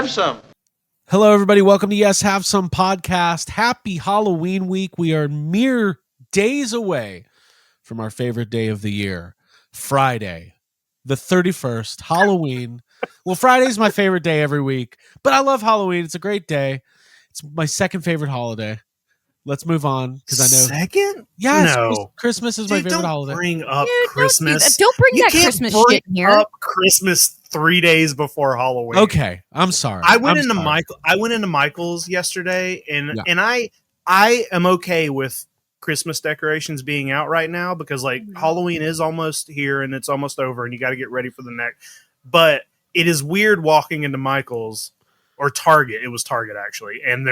have some. Hello, everybody. Welcome to Yes Have Some podcast. Happy Halloween week. We are mere days away from our favorite day of the year, Friday, the 31st, Halloween. Well, Friday's my favorite day every week, but I love Halloween. It's a great day. It's my second favorite holiday. Let's move on because I know. Second? Yes, No. Christmas is my favorite don't holiday. Bring up Dude, Christmas. Don't bring you that can't Christmas bring shit in here. up Christmas 3 days before Halloween. Okay, I'm sorry. I went into Michael's yesterday, and I am okay with Christmas decorations being out right now because Halloween is almost here and it's almost over, and you got to get ready for the next. But it is weird walking into Michael's or Target. It was Target actually, and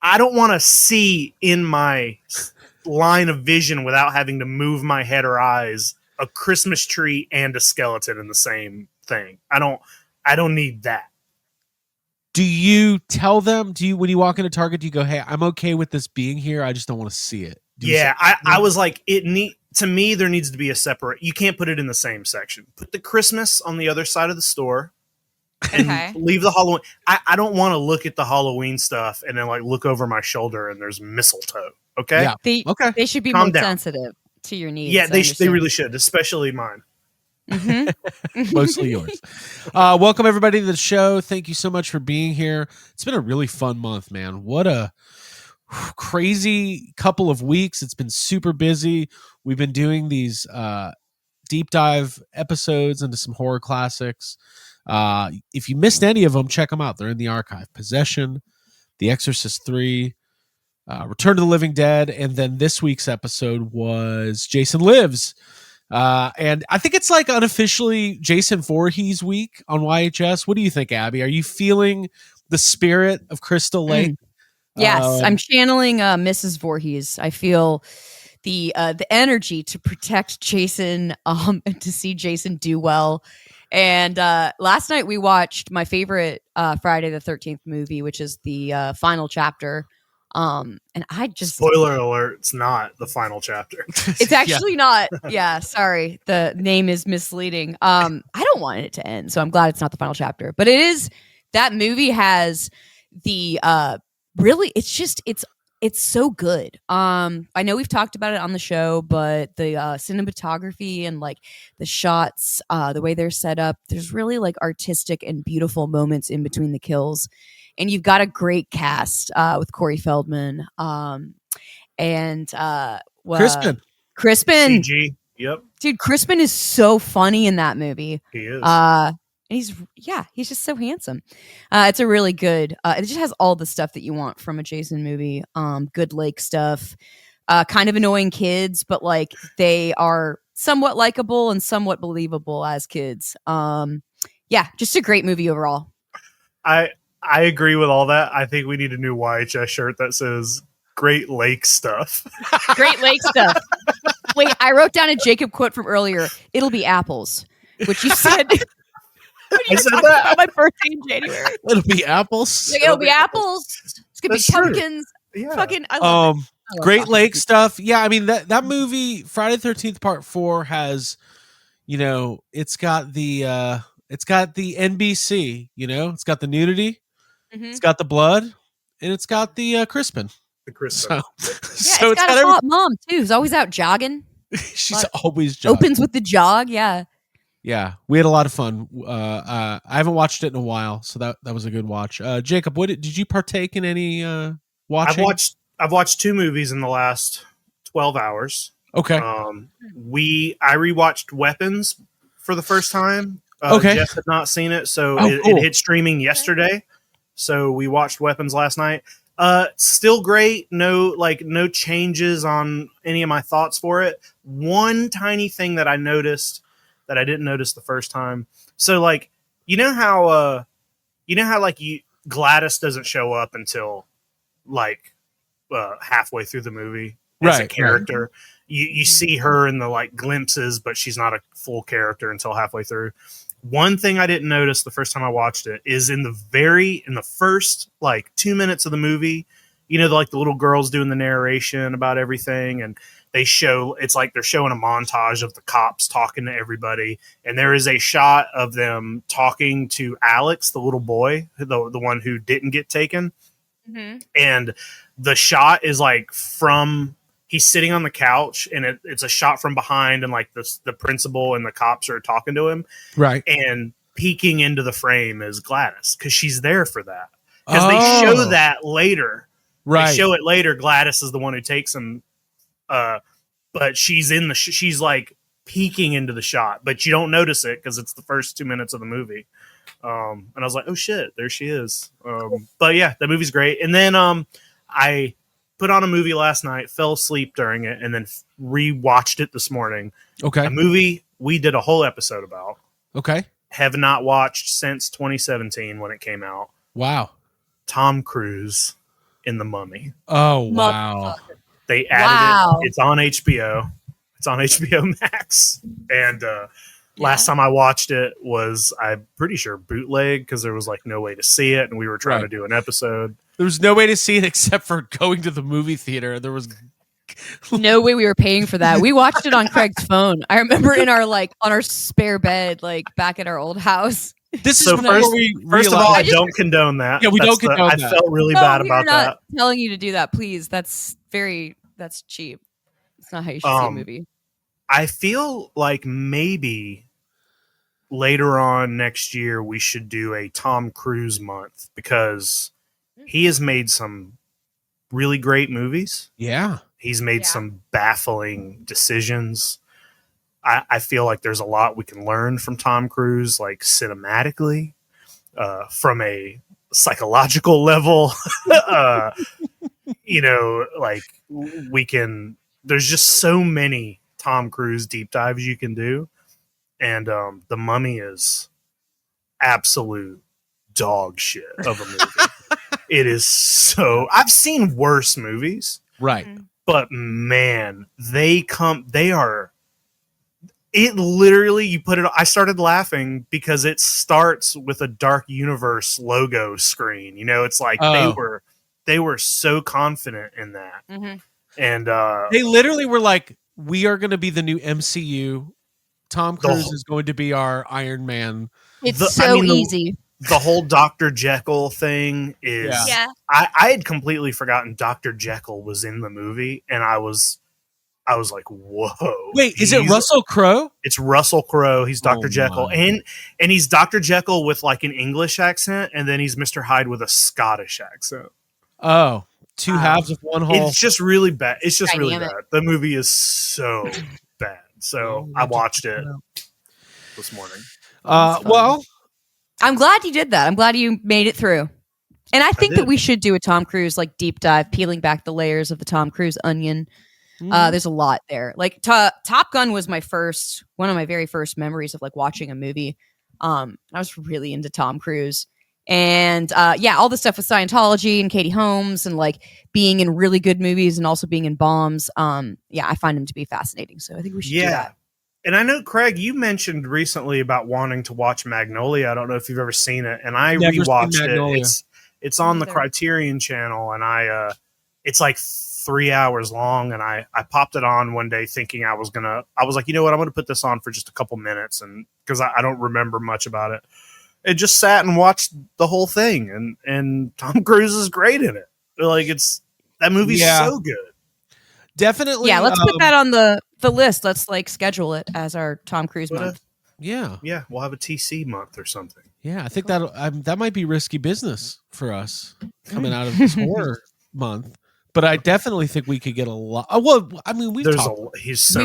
I don't want to see in my line of vision without having to move my head or eyes a Christmas tree and a skeleton in the same thing. I don't need that. Do you tell them, when you walk into Target, do you go, hey, I'm okay with this being here, I just don't want to see it? I was like, to me, there needs to be a separate, you can't put it in the same section. Put the Christmas on the other side of the store and leave the Halloween. I don't want to look at the Halloween stuff and then look over my shoulder and there's mistletoe. Okay. Yeah. They should be Calm more down. sensitive to your needs. Yeah, they really should, especially mine. Mm-hmm. Mostly yours. Welcome everybody to the show. Thank you so much for being here. It's been a really fun month, man. What a crazy couple of weeks. It's been super busy. We've been doing these deep dive episodes into some horror classics. If you missed any of them, check them out. They're in the archive. Possession, The Exorcist 3, Return to the Living Dead, and then this week's episode was Jason Lives. And I think it's unofficially Jason Voorhees week on YHS. What do you think, Abby? Are you feeling the spirit of Crystal Lake? Yes, I'm channeling Mrs. Voorhees. I feel the energy to protect Jason and to see Jason do well. And last night we watched my favorite Friday the 13th movie, which is the final chapter. And I just spoiler alert, it's not the final chapter. It's actually not. Yeah, sorry. The name is misleading. I don't want it to end, so I'm glad it's not the final chapter. But it is, that movie has the really, it's so good. I know we've talked about it on the show, but the cinematography and the shots, the way they're set up, there's really artistic and beautiful moments in between the kills. And you've got a great cast with Corey Feldman and Crispin. CG. Yep. Dude, Crispin is so funny in that movie. He is. He's just so handsome. It's a really good, it just has all the stuff that you want from a Jason movie. Good lake stuff, kind of annoying kids, but they are somewhat likable and somewhat believable as kids. Just a great movie overall. I agree with all that. I think we need a new YHS shirt that says Great Lake stuff. Great Lake stuff. Wait, I wrote down a Jacob quote from earlier. It'll be apples, which you said. I said that on my birthday in January. It'll be apples. It'll be apples. It's gonna That's be true. pumpkins. Yeah. Fucking, I love it. Great Lake stuff. Yeah, I mean that movie, Friday the 13th Part 4, has, it's got the NBC. It's got the nudity. Mm-hmm. It's got the blood, and it's got the Crispin. The Crispin. So it's got a hot mom too, who's always out jogging. She's always jogging. Opens with the jog, yeah. Yeah, we had a lot of fun. I haven't watched it in a while, so that was a good watch. Jacob, what did you partake in any watching? I've watched 2 movies in the last 12 hours. Okay. I rewatched Weapons for the first time. Okay. Jeff had not seen it, so cool. it hit streaming yesterday. So we watched Weapons last night. Still great. No changes on any of my thoughts for it. One tiny thing that I noticed that I didn't notice the first time. So how Gladys doesn't show up until halfway through the movie as a character. Right. You see her in the glimpses, but she's not a full character until halfway through. One thing I didn't notice the first time I watched it is in the first 2 minutes of the movie, the little girls doing the narration about everything, and it's like they're showing a montage of the cops talking to everybody, and there is a shot of them talking to Alex, the little boy, the one who didn't get taken. Mm-hmm. And the shot is like he's sitting on the couch, and it's a shot from behind, and like the principal and the cops are talking to him, right? And peeking into the frame is Gladys, because she's there for that, because they show that later. Right. They show it later. Gladys is the one who takes him, but she's in she's like peeking into the shot, but you don't notice it because it's the first 2 minutes of the movie. And I was like, oh shit, there she is. But yeah, that movie's great. And then I put on a movie last night, fell asleep during it, and then rewatched it this morning. Okay. A movie we did a whole episode about. Okay. Have not watched since 2017 when it came out. Wow. Tom Cruise in The Mummy. Oh, wow. They added it. It's on HBO. It's on HBO Max. And last time I watched it was, I'm pretty sure, bootleg, because there was like no way to see it, and we were trying to do an episode. There was no way to see it except for going to the movie theater. There was no way we were paying for that. We watched it on Craig's phone. I remember on our spare bed, like back at our old house. This is first of all, I don't condone that. Yeah, we don't condone that. I felt really bad about that. Telling you to do that, please. That's cheap. It's not how you should see a movie. I feel like maybe later on next year we should do a Tom Cruise month, because he has made some really great movies. Yeah. He's made some baffling decisions. I feel like there's a lot we can learn from Tom Cruise, like cinematically, from a psychological level. Like there's just so many Tom Cruise deep dives you can do. And The Mummy is absolute dog shit of a movie. It is I've seen worse movies. Right. But man, it literally, you put it, I started laughing because it starts with a Dark Universe logo screen. It's like they were so confident in that. Mm-hmm. And they literally were like, we are going to be the new MCU. Tom Cruise is going to be our Iron Man. It's easy. The whole Dr. Jekyll thing is... Yeah. I had completely forgotten Dr. Jekyll was in the movie, and I was like, whoa. Wait, is it Russell Crowe? It's Russell Crowe. He's Dr. Jekyll. And he's Dr. Jekyll with like an English accent, and then he's Mr. Hyde with a Scottish accent. Oh, two halves of one whole. It's just really bad. It's just Dynamic. really bad. The movie is so bad. So I watched it this morning. Well, I'm glad you did that. I'm glad you made it through. And I think that we should do a Tom Cruise like deep dive, peeling back the layers of the Tom Cruise onion. There's a lot there. Like Top Gun was one of my very first memories of like watching a movie. I was really into Tom Cruise, and all the stuff with Scientology and Katie Holmes and like being in really good movies and also being in bombs. I find him to be fascinating. So I think we should do that. And I know, Craig, you mentioned recently about wanting to watch Magnolia. I don't know if you've ever seen it, and I rewatched it. It's on the Criterion channel, and it's like 3 hours long, and I popped it on one day thinking I was like, you know what, I'm gonna put this on for just a couple minutes, and because I don't remember much about it. It just sat and watched the whole thing, and Tom Cruise is great in it. Like that movie's so good. Definitely. Yeah, let's put that on the list. Let's like schedule it as our Tom Cruise month. Yeah, we'll have a TC month or something. Yeah, I think that might be risky business for us coming out of this horror month. But I definitely think we could get a lot. Well, I mean, we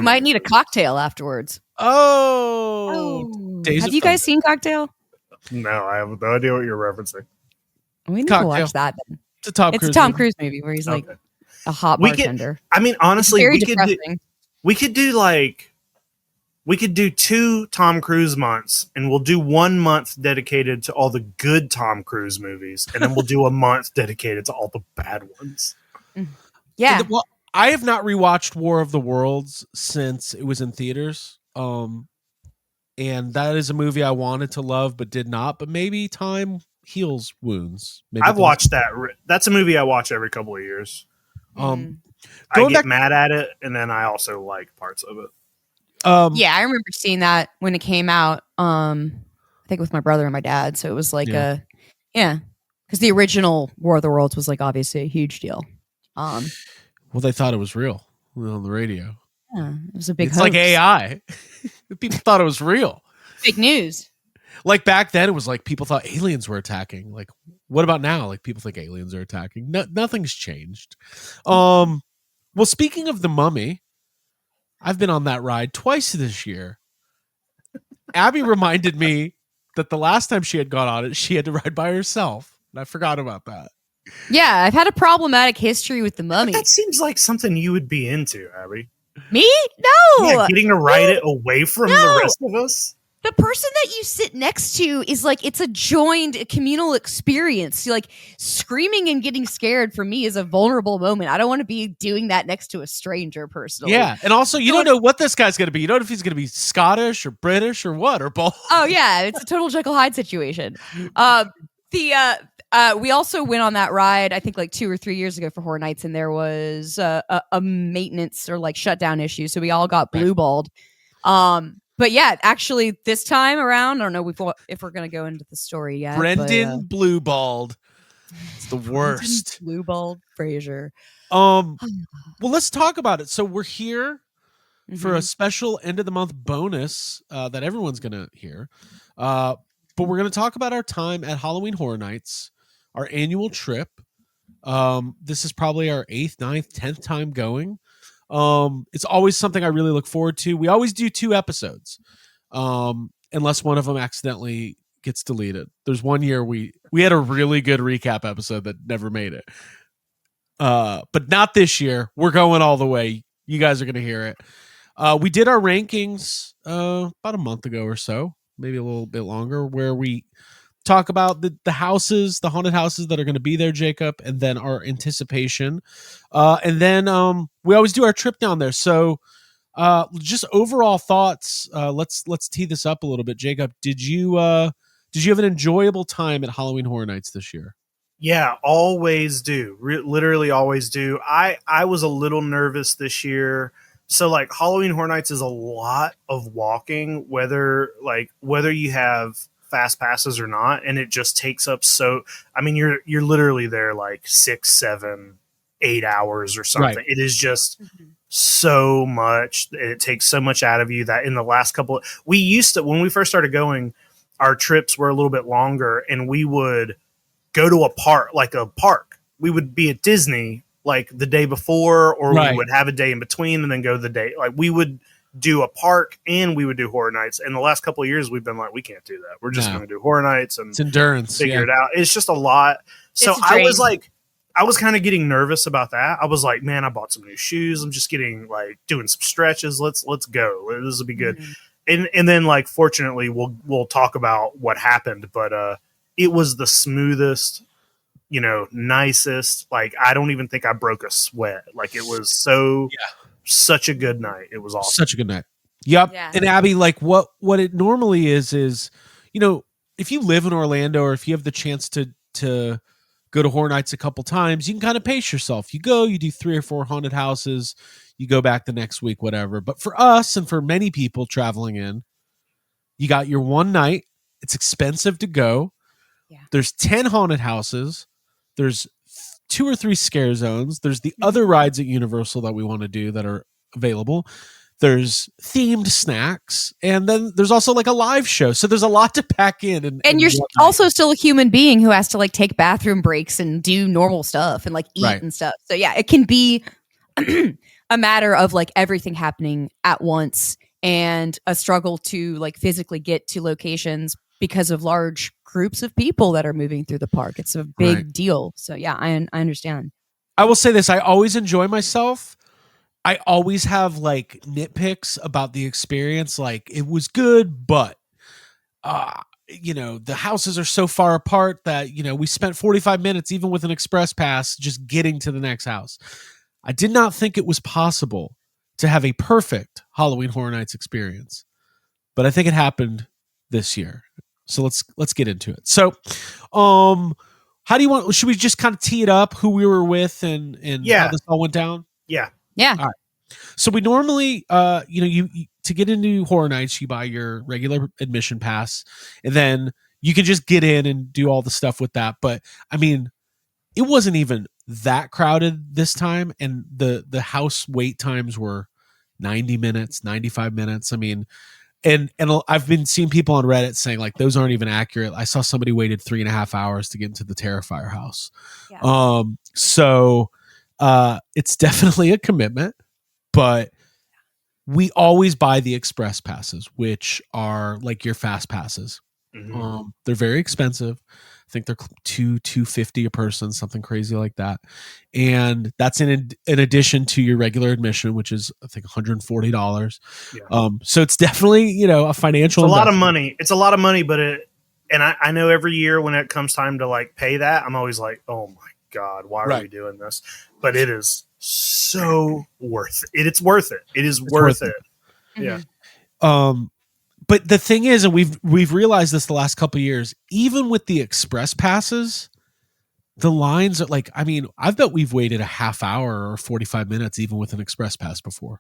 might need a cocktail afterwards. Oh. Have you guys seen Cocktail? No, I have no idea what you're referencing. We need to watch that then. It's a Tom Cruise movie where he's like a hot bartender. Honestly, we could do 2 Tom Cruise months, and we'll do 1 month dedicated to all the good Tom Cruise movies, and then we'll do a month dedicated to all the bad ones. Yeah. Well, I have not rewatched War of the Worlds since it was in theaters. And that is a movie I wanted to love but did not. But maybe time heals wounds. Maybe I've watched that. That's a movie I watch every couple of years. I get mad at it, and then I also like parts of it. Yeah, I remember seeing that when it came out. I think with my brother and my dad. So it was like because the original War of the Worlds was like obviously a huge deal. Well, they thought it was real on the radio. Yeah, it was a big. It's hoax. like AI. People thought it was real. Fake news. Like back then, it was like people thought aliens were attacking. Like, what about now? Like people think aliens are attacking. Nothing's changed. Well, speaking of the Mummy, I've been on that ride twice this year. Abby reminded me that the last time she had gone on it, she had to ride by herself. And I forgot about that. Yeah, I've had a problematic history with the Mummy. That seems like something you would be into, Abby. Me? No. Yeah, getting to ride it away from the rest of us. The person that you sit next to is like, it's a joined communal experience. Like screaming and getting scared for me is a vulnerable moment. I don't want to be doing that next to a stranger personally. Yeah. And also you don't know what this guy's going to be. You don't know if he's going to be Scottish or British or what, or both. Oh yeah. It's a total Jekyll Hyde situation. We also went on that ride, I think like 2 or 3 years ago for Horror Nights, and there was a maintenance or like shutdown issue. So we all got blue balled. But yeah, actually, this time around, I don't know if we're going to go into the story yet. Brendan Blueballed. It's the worst. Blueballed Fraser. Well, let's talk about it. So we're here for a special end of the month bonus that everyone's going to hear. But we're going to talk about our time at Halloween Horror Nights, our annual trip. This is probably our 8th, 9th, 10th time going. It's always something I really look forward to. We always do 2 episodes, unless one of them accidentally gets deleted. There's one year we had a really good recap episode that never made it. But not this year. We're going all the way. You guys are going to hear it. We did our rankings about a month ago or so, maybe a little bit longer, where we talk about the houses, the haunted houses that are going to be there, Jacob, and then our anticipation. And then we always do our trip down there. So just overall thoughts. Let's tee this up a little bit. Jacob, did you have an enjoyable time at Halloween Horror Nights this year? Yeah, always do. Literally always do. I was a little nervous this year. So like Halloween Horror Nights is a lot of walking, whether you have fast passes or not, and it just takes up you're literally there like 6, 7, 8 hours or something. Right. It is just so much. It takes so much out of you that in the last couple when we first started going, our trips were a little bit longer, and we would go to a park. We would be at Disney like the day before, or we would have a day in between and then go the day. Like we would do a park and we would do Horror Nights. And the last couple of years we've been like, we can't do that. We're just going to do Horror Nights and it's endurance. Figure it out. It's just a lot. So I was kind of getting nervous about that. I was like, man, I bought some new shoes. I'm just getting like doing some stretches. Let's go. This will be good. And then like, fortunately we'll talk about what happened, but it was the smoothest, nicest. Like, I don't even think I broke a sweat. Like it was such a good night. It was awesome. Such a good night. Yep. Yeah. And Abby, like what it normally is, if you live in Orlando or if you have the chance to go to Horror Nights a couple times, you can kind of pace yourself. You go, you do 3 or 4 haunted houses, you go back the next week, whatever. But for us and for many people traveling in, you got your one night. It's expensive to go. Yeah. There's 10 haunted houses. There's 2 or 3 scare zones. There's the other rides at Universal that we want to do that are available. There's themed snacks, and then there's also like a live show. So there's a lot to pack in. And you're also still a human being who has to like take bathroom breaks and do normal stuff and like eat and stuff. So yeah, it can be a matter of like everything happening at once and a struggle to like physically get to locations because of large groups of people that are moving through the park. It's a big deal. So yeah, I understand. I will say this. I always enjoy myself. I always have like nitpicks about the experience. Like it was good, but the houses are so far apart that, we spent 45 minutes, even with an express pass, just getting to the next house. I did not think it was possible to have a perfect Halloween Horror Nights experience, but I think it happened this year. So let's get into it. So, how do you want? Should we just kind of tee it up? Who we were with and how this all went down? Yeah. Yeah. All right. So we normally, you to get into Horror Nights, you buy your regular admission pass, and then you can just get in and do all the stuff with that. But I mean, it wasn't even that crowded this time, and the house wait times were 90 minutes, 95 minutes. I mean, and I've been seeing people on Reddit saying like those aren't even accurate. I saw somebody waited 3.5 hours to get into the Terrifier house. Yeah. So it's definitely a commitment, but we always buy the express passes, which are like your fast passes. Mm-hmm. They're very expensive. I think they're $250 a person, something crazy like that. And that's in addition to your regular admission, which is I think $140. Yeah. So it's definitely, a financial. It's a lot of money. It's a lot of money, but I know every year when it comes time to like pay that, I'm always like, oh my God, why are we doing this? But it is so worth it. It's worth it. It is worth it. Mm-hmm. Yeah. But the thing is, and we've realized this the last couple of years, even with the express passes, the lines are like, I mean, I've bet we've waited a half hour or 45 minutes even with an express pass before.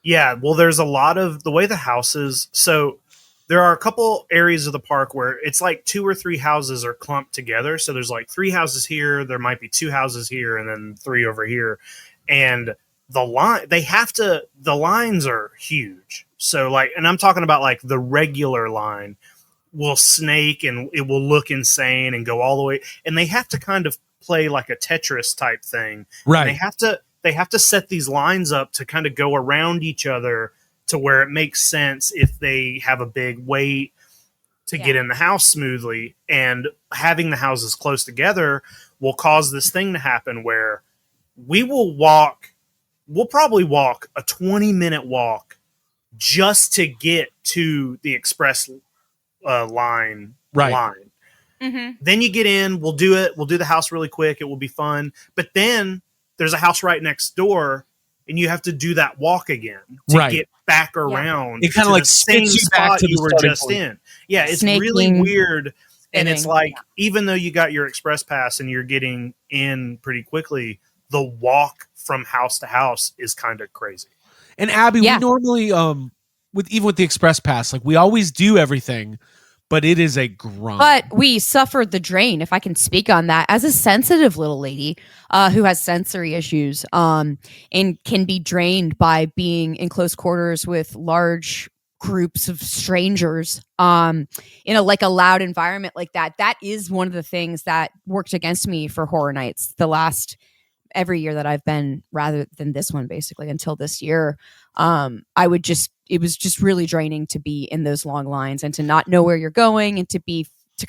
Yeah, well, there's a lot of the way the houses. So there are a couple areas of the park where it's like 2 or 3 houses are clumped together. So there's like 3 houses here, there might be 2 houses here, and then 3 over here. And the lines are huge. So like, and I'm talking about like the regular line will snake and it will look insane and go all the way. And they have to kind of play like a Tetris type thing. Right. And they have to set these lines up to kind of go around each other to where it makes sense if they have a big wait to get in the house smoothly. And having the houses close together will cause this thing to happen where we'll probably walk a 20-minute walk just to get to the express line. Mm-hmm. Then you get in, we'll do the house really quick, it will be fun. But then there's a house right next door and you have to do that walk again to get back around. It kind of like spins you back to you were just point. In. Yeah, it's Snaking, really weird. spinning. And it's like, even though you got your express pass and you're getting in pretty quickly, the walk from house to house is kind of crazy. And Abby, we normally with the express pass, like we always do everything, but it is a grind. But we suffered the drain, if I can speak on that, as a sensitive little lady who has sensory issues and can be drained by being in close quarters with large groups of strangers in a loud environment like that. That is one of the things that worked against me for Horror Nights every year that I've been, rather than this one, basically until this year. It was just really draining to be in those long lines and to not know where you're going and to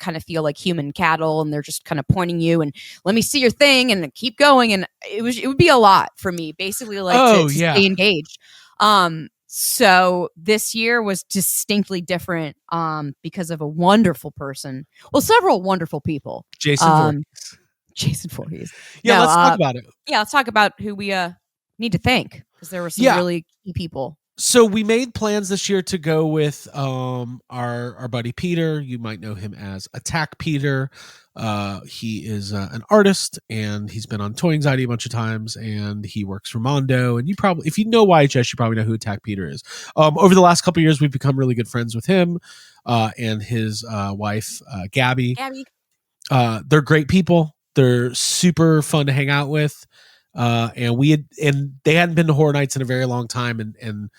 kind of feel like human cattle, and they're just kind of pointing you and let me see your thing and keep going. And it would be a lot for me, basically, to stay engaged. So this year was distinctly different because of a wonderful person. Well, several wonderful people. Jason Voorhees. Yeah, let's talk about it. Yeah, let's talk about who we need to thank, because there were some really key people. So we made plans this year to go with our buddy Peter. You might know him as Attack Peter. He is an artist, and he's been on Toy Anxiety a bunch of times, and he works for Mondo. And you probably, if you know YHS, you probably know who Attack Peter is. Over the last couple of years, we've become really good friends with him and his wife, Gabby. They're great people. They're super fun to hang out with. And they hadn't been to Horror Nights in a very long time, and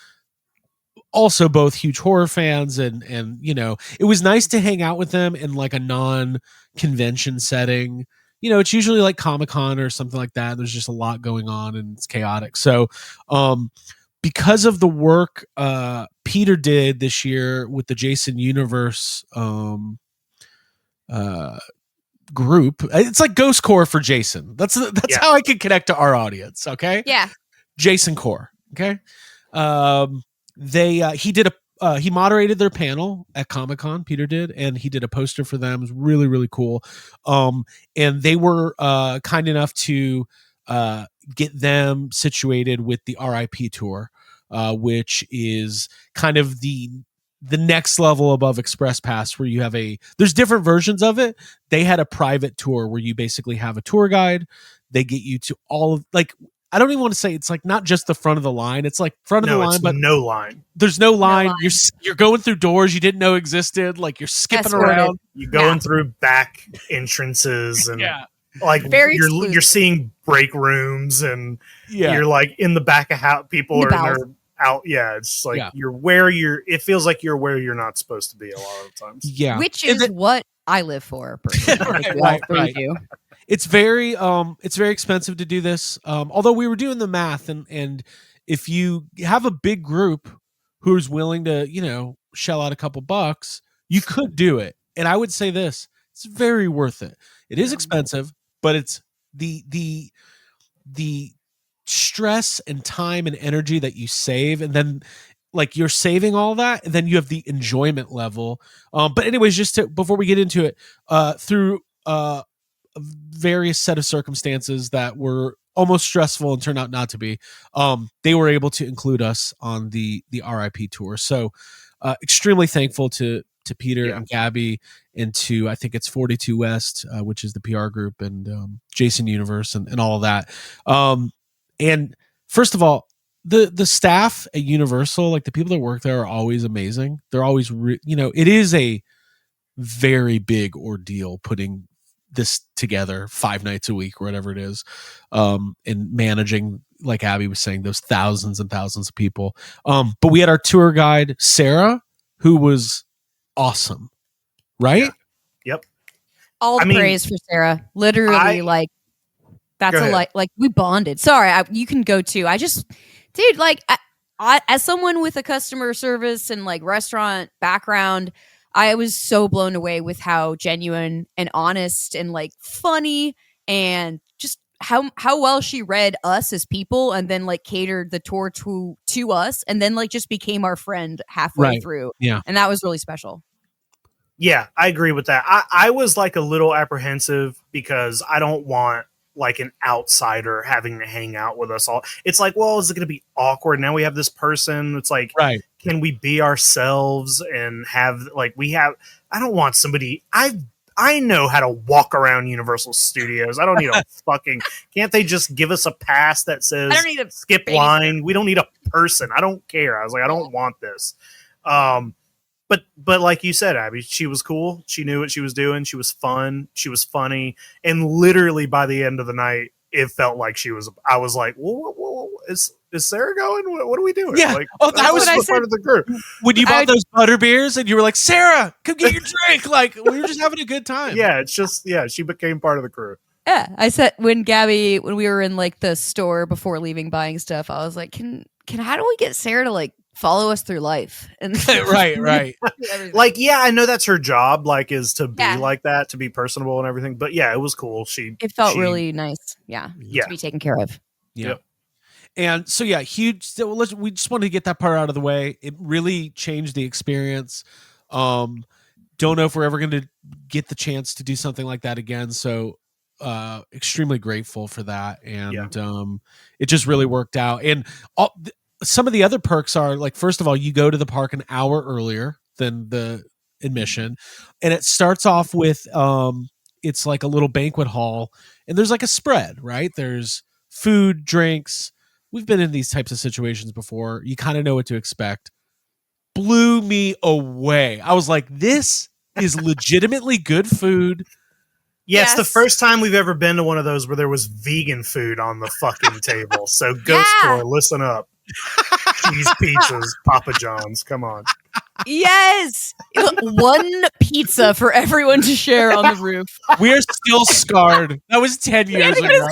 also both huge horror fans, and it was nice to hang out with them in like a non-convention setting. It's usually like Comic-Con or something like that. There's just a lot going on and it's chaotic. So because of the work Peter did this year with the Jason Universe group, it's like Ghost Core for Jason. That's how I can connect to our audience. Okay. Yeah. Jason Core. Okay. He moderated their panel at Comic-Con, Peter did, and he did a poster for them. It was really, really cool. And they were kind enough to get them situated with the RIP tour, which is kind of the next level above Express Pass, where you have there's different versions of it. They had a private tour where you basically have a tour guide. They get you to all of, like, I don't even want to say it's like not just the front of the line. It's like front of the line, but no line. There's no line. line. You're going through doors you didn't know existed. Like you're skipping Escorted. around. You're going through back entrances and like Very you're seeing break rooms and you're like in the back of how people are in their out. Yeah, it's like it feels like you're where you're not supposed to be a lot of times. Yeah, which is what I live for. Right. It's very expensive to do this. Although we were doing the math, and if you have a big group who's willing to, shell out a couple bucks, you could do it. And I would say this: it's very worth it. It is expensive, but it's the stress and time and energy that you save, and then like you're saving all that, and then you have the enjoyment level. But anyways, before we get into it, through a various set of circumstances that were almost stressful and turned out not to be, they were able to include us on the RIP tour. So extremely thankful to Peter and Gabby, and to, I think it's 42 West, which is the PR group, and Jason Universe and all of that. And first of all, the staff at Universal, like the people that work there, are always amazing. They're always, it is a very big ordeal putting this together 5 nights a week or whatever it is, and managing, like Abby was saying, those thousands and thousands of people. But we had our tour guide, Sarah, who was awesome, right? Yep. All the praise for Sarah. Literally, that's like we bonded. Sorry, you can go too. Dude, like I, as someone with a customer service and like restaurant background, I was so blown away with how genuine and honest and like funny, and just how well she read us as people, and then like catered the tour to us, and then like just became our friend halfway through. Yeah. And that was really special. Yeah, I agree with that. I was like a little apprehensive because I don't want like an outsider having to hang out with us all. It's like, well, is it going to be awkward? Now we have this person. It's like, can we be ourselves and have like, I don't want somebody, I know how to walk around Universal Studios. I don't need a can't they just give us a pass that says I don't need a skip line? We don't need a person. I don't care. I was like, I don't want this. But like you said, Abby, she was cool. She knew what she was doing. She was fun. She was funny. And literally by the end of the night, it felt like I was like, whoa, is Sarah going? What are we doing? Yeah. Like, that was part of the group. When you bought those butter beers and you were like, Sarah, come get your drink. Like, we were just having a good time. Yeah. It's just, she became part of the crew. Yeah. I said, when we were in like the store before leaving buying stuff, I was like, how do we get Sarah to like follow us through life? And right. Like, I know that's her job, like, is to be like that, to be personable and everything. But it was cool. It felt really nice. Yeah. To be taken care of. Yeah. Yep. And so, huge. So we just wanted to get that part out of the way. It really changed the experience. Don't know if we're ever going to get the chance to do something like that again. So extremely grateful for that. And it just really worked out. And some of the other perks are, like, first of all, you go to the park an hour earlier than the admission, and it starts off with it's like a little banquet hall, and there's like a spread, right? There's food, drinks. We've been in these types of situations before. You kind of know what to expect. Blew me away. I was like, this is legitimately good food. Yeah, it's the first time we've ever been to one of those where there was vegan food on the fucking table. So Ghost Store, listen up. Cheese pizzas, Papa John's, come on. Yes, one pizza for everyone to share on the roof. We're still scarred. That was 10 years ago.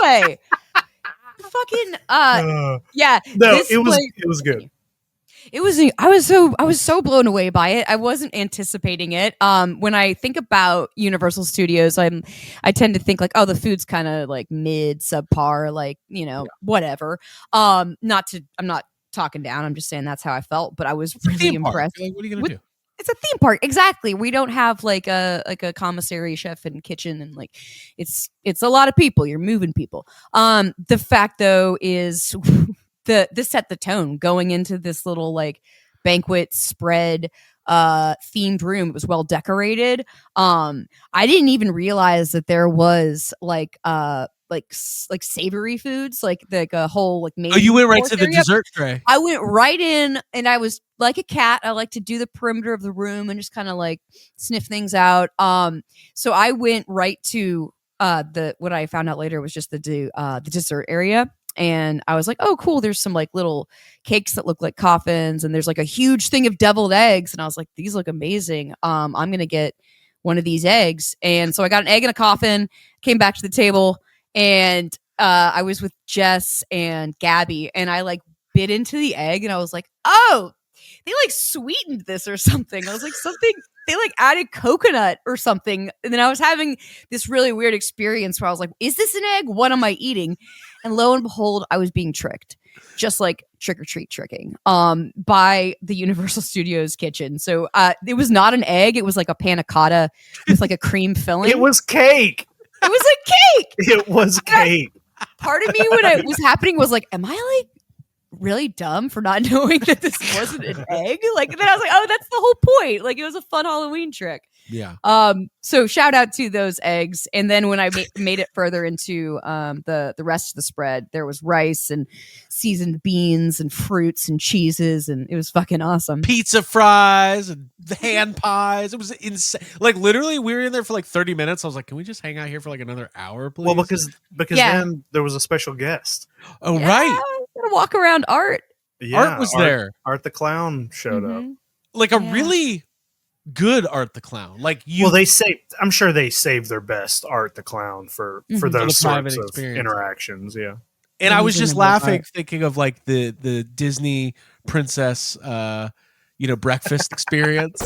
Subway. Fucking No, it was good. It was. I was so blown away by it. I wasn't anticipating it. When I think about Universal Studios, I tend to think like, oh, the food's kind of like mid, subpar, like, whatever. I'm not talking down. I'm just saying that's how I felt. But I was really impressed. Like, what are you gonna do? It's a theme park, exactly. We don't have like a commissary chef and kitchen, and like it's a lot of people. You're moving people. The fact though is. This set the tone going into this little like banquet spread themed room. It was well decorated. I didn't even realize that there was like like savory foods, like a whole like main. Oh, you went right to the area. dessert tray. I went right in, and I was like a cat. I like to do the perimeter of the room and just kind of like sniff things out. So I went right to what I found out later was just the dessert area. And I was like, oh, cool. There's some like little cakes that look like coffins. And there's like a huge thing of deviled eggs. And I was like, these look amazing. I'm going to get one of these eggs. And so I got an egg in a coffin, came back to the table, and I was with Jess and Gabby. And I like bit into the egg and I was like, oh, they like sweetened this or something. I was like, something. They like added coconut or something. And then I was having this really weird experience where I was like, is this an egg? What am I eating? And lo and behold, I was being tricked, just like trick or treat tricking by the Universal Studios kitchen. So it was not an egg. It was like a panna cotta with like a cream filling. It was cake. It was a cake. It was cake. Part of me when it was happening was like, am I like really dumb for not knowing that this wasn't an egg? Like, then I was like, oh, that's the whole point. Like, it was a fun Halloween trick. Yeah. So shout out to those eggs. And then when I made it further into the rest of the spread, there was rice and seasoned beans and fruits and cheeses, and it was fucking awesome. Pizza fries and the hand pies. It was insane. Like literally, we were in there for like 30 minutes. I was like, can we just hang out here for like another hour, please? Well, because then there was a special guest. Oh, right. Gonna walk around Art. Yeah, Art was there. Art the Clown showed up. Like a really good Art the Clown. Like you. Well, I'm sure they saved their best Art the Clown for those sorts of interactions. Yeah. And I was just laughing, thinking of like the Disney princess, breakfast experience.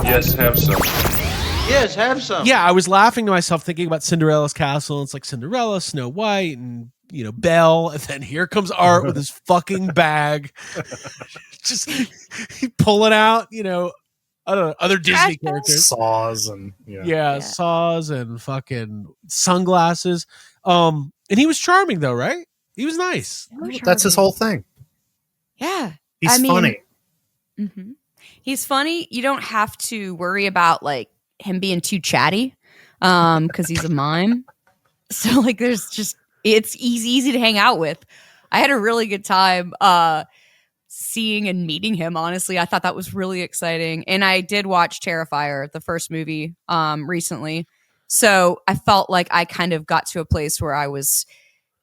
Yes, have some. Yes, have some. Yeah, I was laughing to myself, thinking about Cinderella's castle. And it's like Cinderella, Snow White, and Belle. And then here comes Art with his fucking bag, just pulling out, I don't know, other Disney characters, saws and saws and fucking sunglasses. And he was charming though, right? He was nice. That's his whole thing. Yeah, he's funny. Mm-hmm. He's funny. You don't have to worry about like him being too chatty, because he's a mime. So like, it's easy to hang out with. I had a really good time seeing and meeting him. Honestly, I thought that was really exciting. And I did watch Terrifier, the first movie, recently. So I felt like I kind of got to a place where I was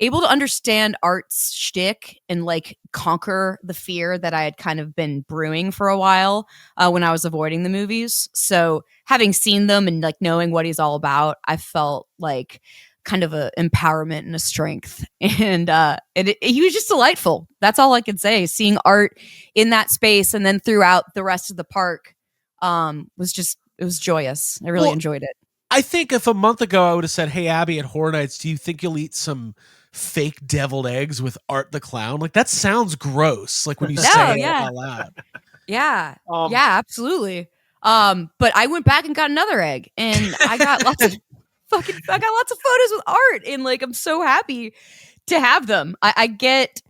able to understand Art's shtick and like conquer the fear that I had kind of been brewing for a while when I was avoiding the movies. So having seen them and like knowing what he's all about, I felt like kind of a empowerment and a strength. And he was just delightful. That's all I could say. Seeing Art in that space and then throughout the rest of the park it was joyous. I really enjoyed it. I think if a month ago I would have said, hey, Abby, at Horror Nights, do you think you'll eat some fake deviled eggs with Art the Clown? Like, that sounds gross. Like when you say it out loud. Yeah. Yeah, absolutely. But I went back and got another egg, and I got lots of photos with Art, and like, I'm so happy to have them. I get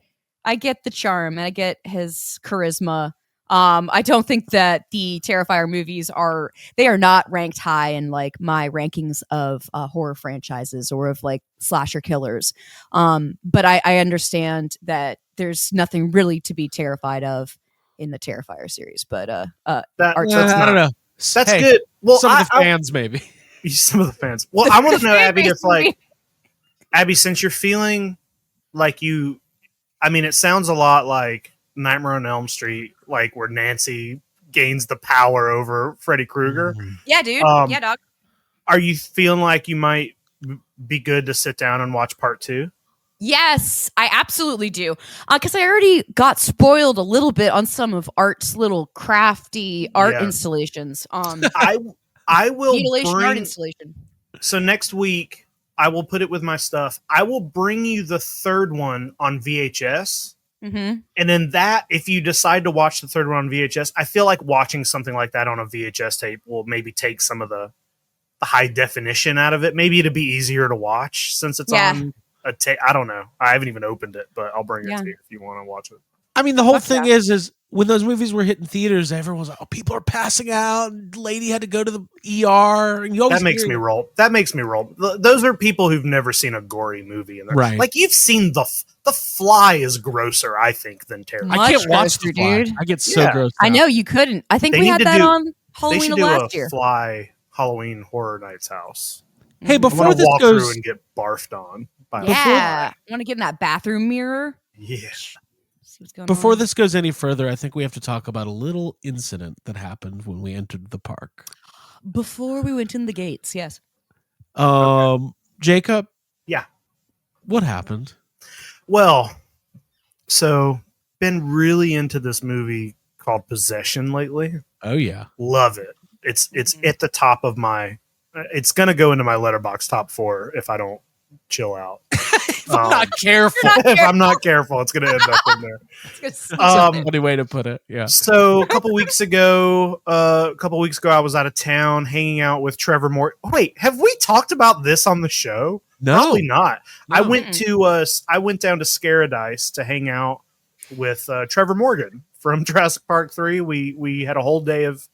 the charm, and I get his charisma. I don't think that the Terrifier movies are not ranked high in like my rankings of horror franchises or of like slasher killers. But I understand that there's nothing really to be terrified of in the Terrifier series. But I don't know. That's good. Well, some of the fans maybe. Some of the fans. Well, I want to know, Abby, if like Abby, since you're feeling like it sounds a lot like Nightmare on Elm Street, like where Nancy gains the power over Freddy Krueger. Yeah, dude. Yeah, dog. Are you feeling like you might be good to sit down and watch part 2? Yes, I absolutely do. Because I already got spoiled a little bit on some of Art's little crafty art installations. I will mutilation art installation. So next week, I will put it with my stuff. I will bring you the third one on VHS. Mm-hmm. And then if you decide to watch the third one on VHS, I feel like watching something like that on a VHS tape will maybe take some of the high definition out of it. Maybe it'd be easier to watch since it's on a tape. I don't know. I haven't even opened it, but I'll bring it to you if you want to watch it. I mean, the whole Fuck thing yeah. is when those movies were hitting theaters, everyone was like, "Oh, people are passing out." And lady had to go to the ER. And you always That makes me roll. That makes me roll. Those are people who've never seen a gory movie, and Right. like you've seen the Fly is grosser, I think, than Terrifier. I can't watch grosser, The Fly. dude. I get so Yeah. grossed I out. know you couldn't. I think They we need had to that do- on They Halloween should of do last a year. Fly Halloween Horror Nights house. Hey, I before want to this walk through goes, and get barfed on. By Yeah, I want to get in that bathroom mirror. Yeah. See what's going before on. this goes any further, I think we have to talk about a little incident that happened when we entered the park. Before we went in the gates, yes. Jacob. Yeah. What happened? Well, so been really into this movie called Possession lately. Oh yeah. Love it. It's at the top of my. It's gonna go into my Letterboxd top 4 if I don't chill out. If I'm not careful. If I'm not careful, it's gonna end up in there. That's a funny way to put it. Yeah. So a couple weeks ago, I was out of town hanging out with Trevor Moore. Wait, have we talked about this on the show? No. Probably not. No. I went down to Scaradise to hang out with Trevor Morgan from Jurassic Park 3. We had a whole day of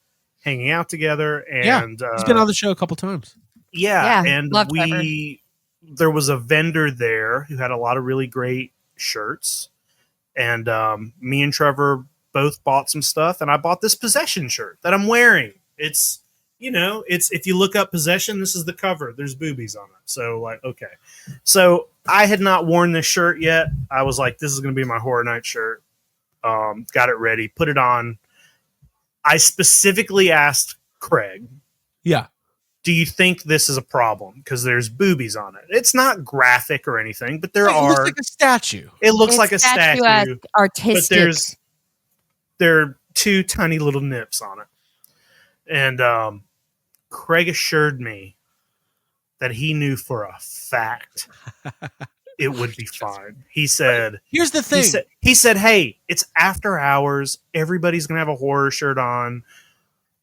hanging out together, and He's been on the show a couple times. yeah, Yeah, and love Trevor. there was a vendor there who had a lot of really great shirts, and me and Trevor both bought some stuff, and I bought this Possession shirt that I'm wearing. It's if you look up Possession, this is the cover. There's boobies on it. So like, okay. So I had not worn this shirt yet. I was like, this is going to be my Horror Night shirt. Got it ready, put it on. I specifically asked Craig, Yeah. do you think this is a problem? Because there's boobies on it. It's not graphic or anything, but there It looks are. like a statue. It looks It's like a statue, but artistic. there are 2 tiny little nips on it. And Craig assured me that he knew for a fact it would be fine. He said, Here's the thing. he said, hey, it's after hours. Everybody's going to have a horror shirt on.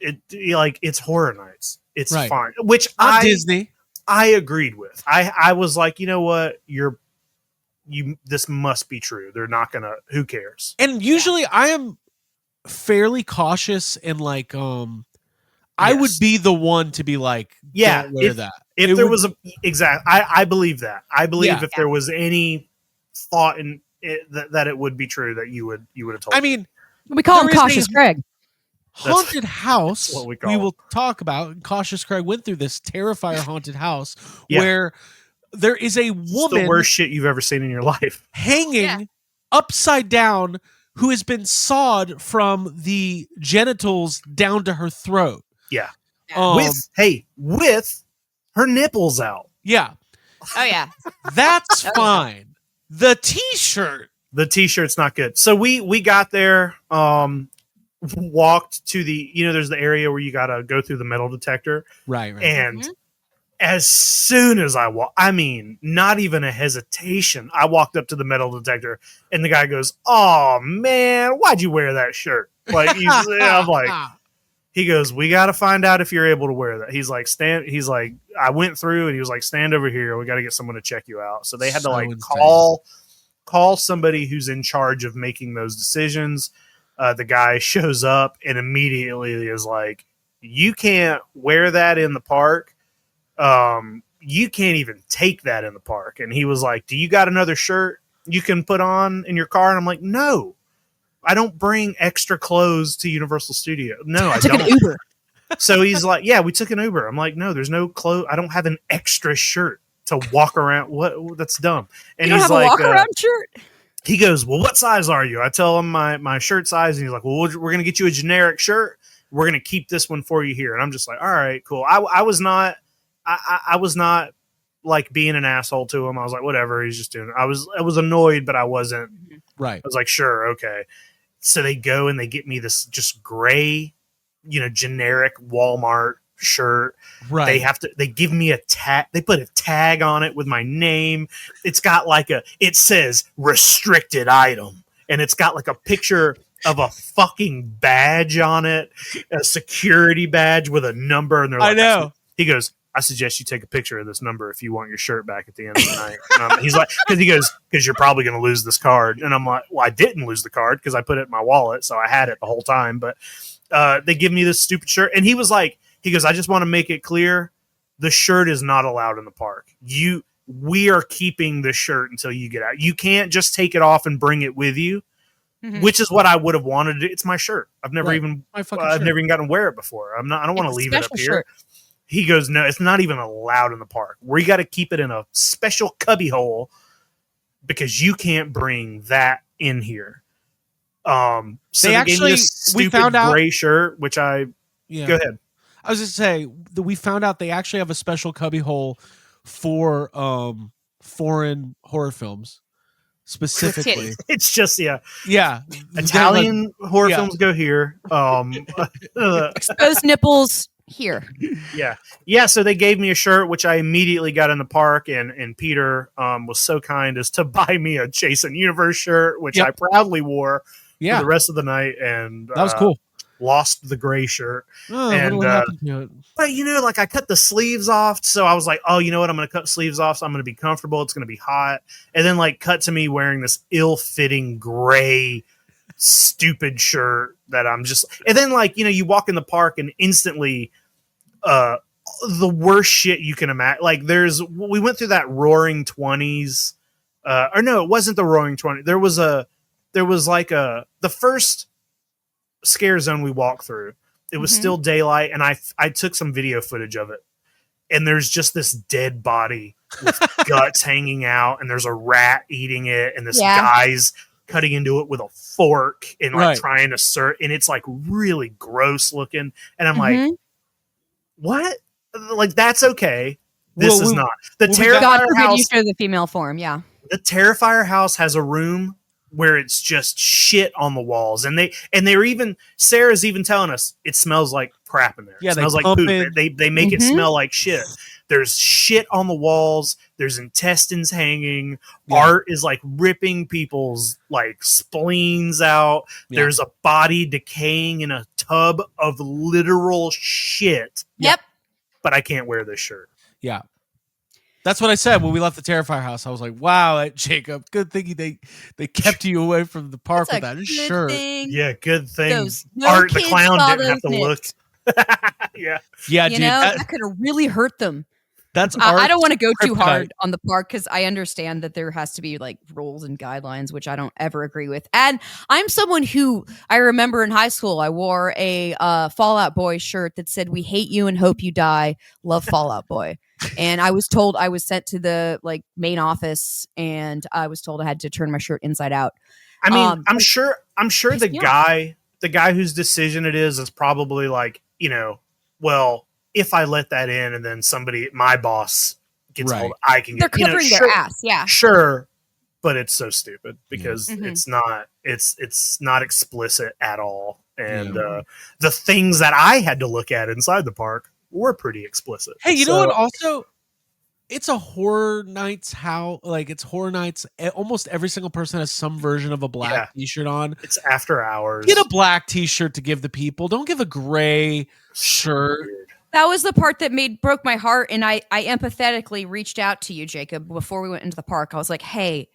It's Horror Nights. It's Right. fine. Which Not Disney. I agreed with. I was like, you know what? This must be true. They're not going to, who cares? And usually I am fairly cautious and like I would Yes. be the one to be like, Yeah, don't wear that. If It there would- was I believe that. I believe Yeah. if there was any thought in it, that it would be true, that you would have told. I me. mean, We call him there is Cautious a- Craig. haunted house that's what we we call will talk about. Cautious Craig went through this Terrifier haunted house Yeah. where there is a It's woman the worst shit you've ever seen in your life. hanging Yeah. upside down who has been sawed from the genitals down to her throat. Yeah. Um, with her nipples out. yeah, Oh yeah. that's Oh, yeah. fine. The t-shirt. The t-shirt's not good. So we got there, walked to the, there's the area where you got to go through the metal detector. Right. And as soon as I not even a hesitation, I walked up to the metal detector, and the guy goes, "Oh man, why'd you wear that shirt?" Like I'm like, he goes, "We got to find out if you're able to wear that." He's like, I went through, and he was like, "Stand over here. We got to get someone to check you out." So they had to So like insane. call somebody who's in charge of making those decisions. The guy shows up and immediately is like, "You can't wear that in the park. You can't even take that in the park." And he was like, "Do you got another shirt you can put on in your car?" And I'm like, "No, I don't bring extra clothes to Universal Studio. No, I Took don't." an Uber. So he's like, "Yeah, we took an Uber." I'm like, "No, there's no clothes. I don't have an extra shirt to walk around. What? That's dumb." And You don't he's have a like, walk around shirt? he goes, "Well, what size are you?" I tell him my shirt size, and he's like, "Well, we're going to get you a generic shirt. We're going to keep this one for you here." And I'm just like, "All right, cool." I was not like being an asshole to him. I was like, whatever, he's just doing it. I was annoyed, but I wasn't. Right. I was like, sure, okay. So they go and they get me this just gray, generic Walmart shirt. Right. They give me a tag. They put a tag on it with my name. It's got it says restricted item, and it's got like a picture of a fucking badge on it, a security badge with a number. And they're like, I know. He goes, I suggest you take a picture of this number if you want your shirt back at the end of the night. He's like, because you're probably going to lose this card. And I'm like, well, I didn't lose the card because I put it in my wallet, so I had it the whole time. But they give me this stupid shirt, and he goes, I just want to make it clear, the shirt is not allowed in the park. We are keeping the shirt until you get out. You can't just take it off and bring it with you, which is what I would have wanted. It's my shirt. I've never even gotten to wear it before. I don't want to leave it up here. Shirt. He goes, no, it's not even allowed in the park. We got to keep it in a special cubby hole because you can't bring that in here. So they gave me this stupid gray shirt, which go ahead. I was just say that we found out they actually have a special cubby hole for foreign horror films specifically. It's just Italian horror films go here. Exposed nipples here. So they gave me a shirt, which I immediately got in the park, and Peter was so kind as to buy me a Jason Universe shirt, which I proudly wore for the rest of the night, and that was cool. Lost the gray shirt. What happened to it? But I cut the sleeves off, so I was like, oh, you know what, I'm gonna cut sleeves off, so I'm gonna be comfortable, it's gonna be hot. And then cut to me wearing this ill-fitting gray stupid shirt that I'm just, and then you walk in the park and instantly the worst shit you can imagine. We went through that Roaring 20s, or no, it wasn't the Roaring 20s. There was the first scare zone we walked through. It was still daylight, and I took some video footage of it, and there's just this dead body with guts hanging out, and there's a rat eating it, and this guy's cutting into it with a fork and trying to serve, and it's really gross looking, and I'm like, what? That's okay. This is not. The Terrifier house. You show the female form, yeah. The Terrifier house has a room where it's just shit on the walls, and they're even, Sarah's even telling us it smells like crap in there. Yeah, it smells like poop. They make it smell like shit. There's shit on the walls. There's intestines hanging. Yeah. Art is ripping people's spleens out. Yeah. There's a body decaying in a tub of literal shit. Yep. But I can't wear this shirt. Yeah. That's what I said when we left the Terrifier house. I was like, wow, Jacob, good thing they kept you away from the park with that shirt. Yeah, good thing. Art the clown didn't have to look. Yeah, dude. That could have really hurt them. That's I don't want to go too hard on the park because I understand that there has to be rules and guidelines, which I don't ever agree with. And I'm someone who, I remember in high school, I wore a Fall Out Boy shirt that said, "We hate you and hope you die. Love Fall Out Boy." And I was told, I was sent to the main office, and I was told I had to turn my shirt inside out. I mean, I'm sure the guy whose decision it is probably well, if I let that in and then my boss gets hold, I can get. They're covering their ass, yeah. Sure, but it's so stupid because it's not explicit at all, and the things that I had to look at inside the park were pretty explicit. Hey, you know what? Also, it's a horror nights. It's horror nights. Almost every single person has some version of a black T-shirt on. It's after hours. Get a black T-shirt to give the people. Don't give a gray shirt. That was the part that broke my heart, and I empathetically reached out to you, Jacob, before we went into the park. I was like, hey,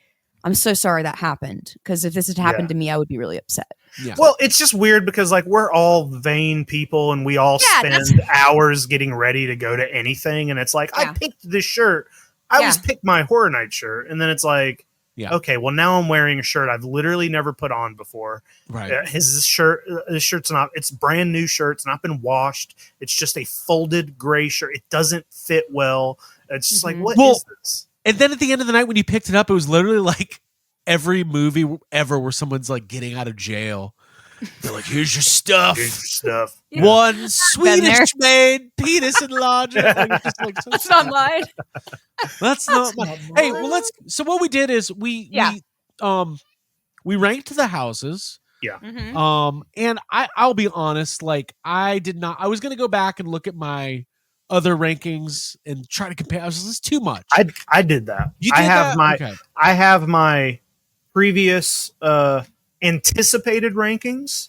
I'm so sorry that happened, because if this had happened to me, I would be really upset. Yeah. Well, it's just weird because we're all vain people, and we all spend hours getting ready to go to anything, and it's I picked this shirt. I always picked my Horror Night shirt, and then it's okay, well, now I'm wearing a shirt I've literally never put on before. Right. His shirt's it's brand new shirt. It's not been washed. It's just a folded gray shirt. It doesn't fit well. It's just what is this? And then at the end of the night, when you picked it up, it was literally every movie ever where someone's getting out of jail. They're here's your stuff. Here's your stuff. Yeah. One Swedish made penis enlarger. That's not mine. That's not mine. Hey, well, so what we did is we ranked the houses. Yeah. Mm-hmm. And I'll be honest, I was going to go back and look at my other rankings and try to compare. I was just, it's too much. I did that. You did I have my previous anticipated rankings,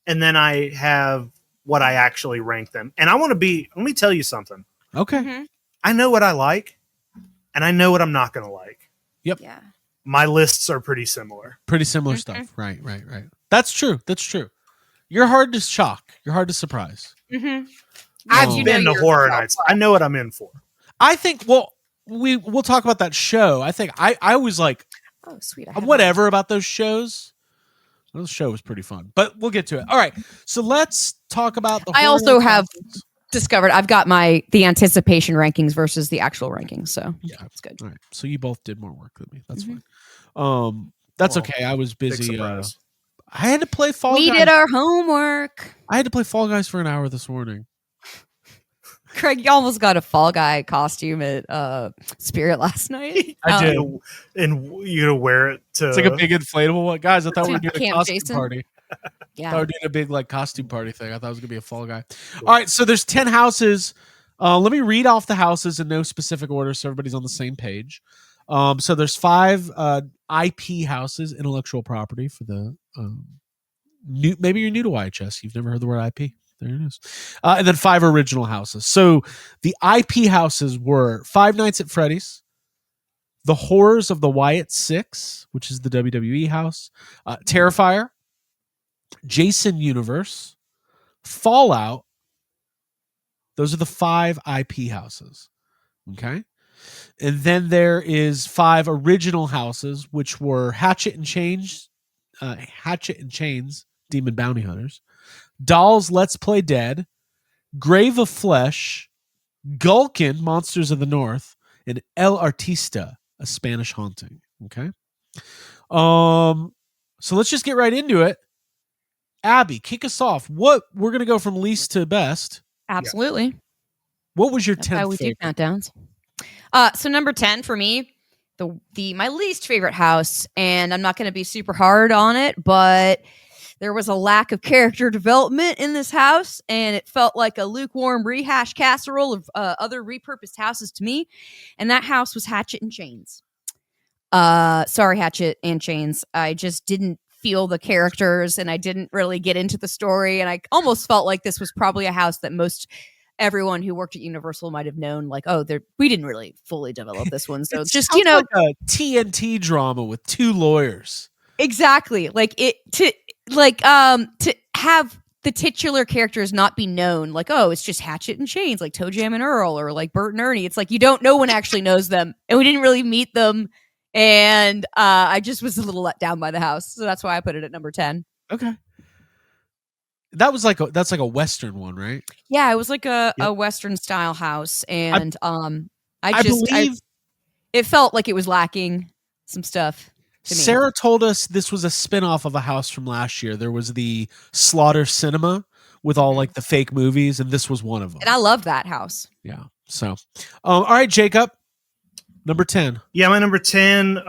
and then I have what I actually rank them. And let me tell you something. Okay. Mm-hmm. I know what I like, and I know what I'm not going to like. Yep. Yeah. My lists are pretty similar. Pretty similar stuff. Right. That's true. You're hard to shock. You're hard to surprise. Mm-hmm. I've been to horror nights. I know what I'm in for. I think, well, we'll talk about that show. I think I was like, oh, sweet. Whatever about those shows. Those show was pretty fun, but we'll get to it. All right. So let's talk about the I also have discovered I've got the anticipation rankings versus the actual rankings. So yeah, it's good. All right. So you both did more work than me. That's fine. That's okay. I was busy. I had to play Fall Guys. We did our homework. I had to play Fall Guys for an hour this morning. Craig, you almost got a Fall Guy costume at Spirit last night. I did, and you gonna wear it to? It's like a big inflatable one, guys. I thought we were doing a costume Jason. party. Yeah, I thought we were doing a big like costume party thing. I thought it was gonna be a Fall Guy. Cool. All right, so there's 10 houses. Let me read off the houses in no specific order, so everybody's on the same page. So there's 5 IP houses, intellectual property for the new. Maybe you're new to YHS. You've never heard the word IP. There it is. And then 5 original houses. So the IP houses were Five Nights at Freddy's, The Horrors of the Wyatt Six, which is the WWE house, Terrifier, Jason Universe, Fallout. Those are the 5 IP houses. Okay. And then there is 5 original houses, which were Hatchet and Chains, Demon Bounty Hunters, Dolls Let's Play Dead, Grave of Flesh, Gulkin, Monsters of the North, and El Artista, a Spanish haunting. Okay. So let's just get right into it. Abby, kick us off. We're gonna go from least to best. absolutely. Yeah. What was your 10th? That's how we do countdowns. So number 10 for me, my least favorite house, and I'm not going to be super hard on it, but there was a lack of character development in this house, and it felt like a lukewarm rehash casserole of other repurposed houses to me. And that house was Hatchet and Chains. Sorry, Hatchet and Chains. I just didn't feel the characters, and I didn't really get into the story. And I almost felt like this was probably a house that everyone who worked at Universal might have known, like, oh, we didn't really fully develop this one. So it's just, like a TNT drama with 2 lawyers. Exactly. To have the titular characters not be known, like, oh, it's just Hatchet and Chains, like Toe Jam and Earl, or like Bert and Ernie. It's like no one actually knows them, and we didn't really meet them. And I just was a little let down by the house, so that's why I put it at number 10. Okay. That's like a Western one, right? Yeah, it was like a Western style house, and I believe it felt like it was lacking some stuff. Sarah told us this was a spinoff of a house from last year. There was the Slaughter Cinema with all like the fake movies, and this was one of them. And I love that house. Yeah. So, all right, Jacob, number 10. Yeah, my number 10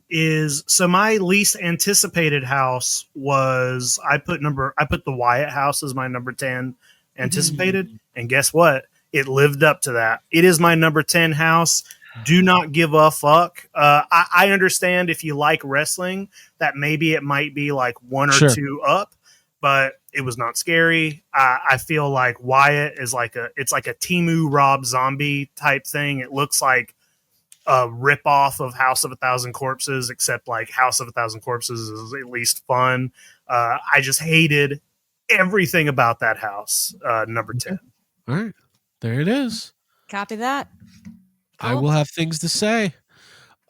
is, so my least anticipated house was I put the Wyatt house as my number 10 anticipated, and guess what? It lived up to that. It is my number 10 house. Do not give a fuck. I understand if you like wrestling that maybe it might be like 1 or 2 up, but it was not scary. I feel like Wyatt is it's like a Temu Rob Zombie type thing. It looks like a rip-off of House of a Thousand Corpses, except like House of a Thousand Corpses is at least fun. I just hated everything about that house. Number 10. All right. There it is. Copy that. Cool. I will have things to say.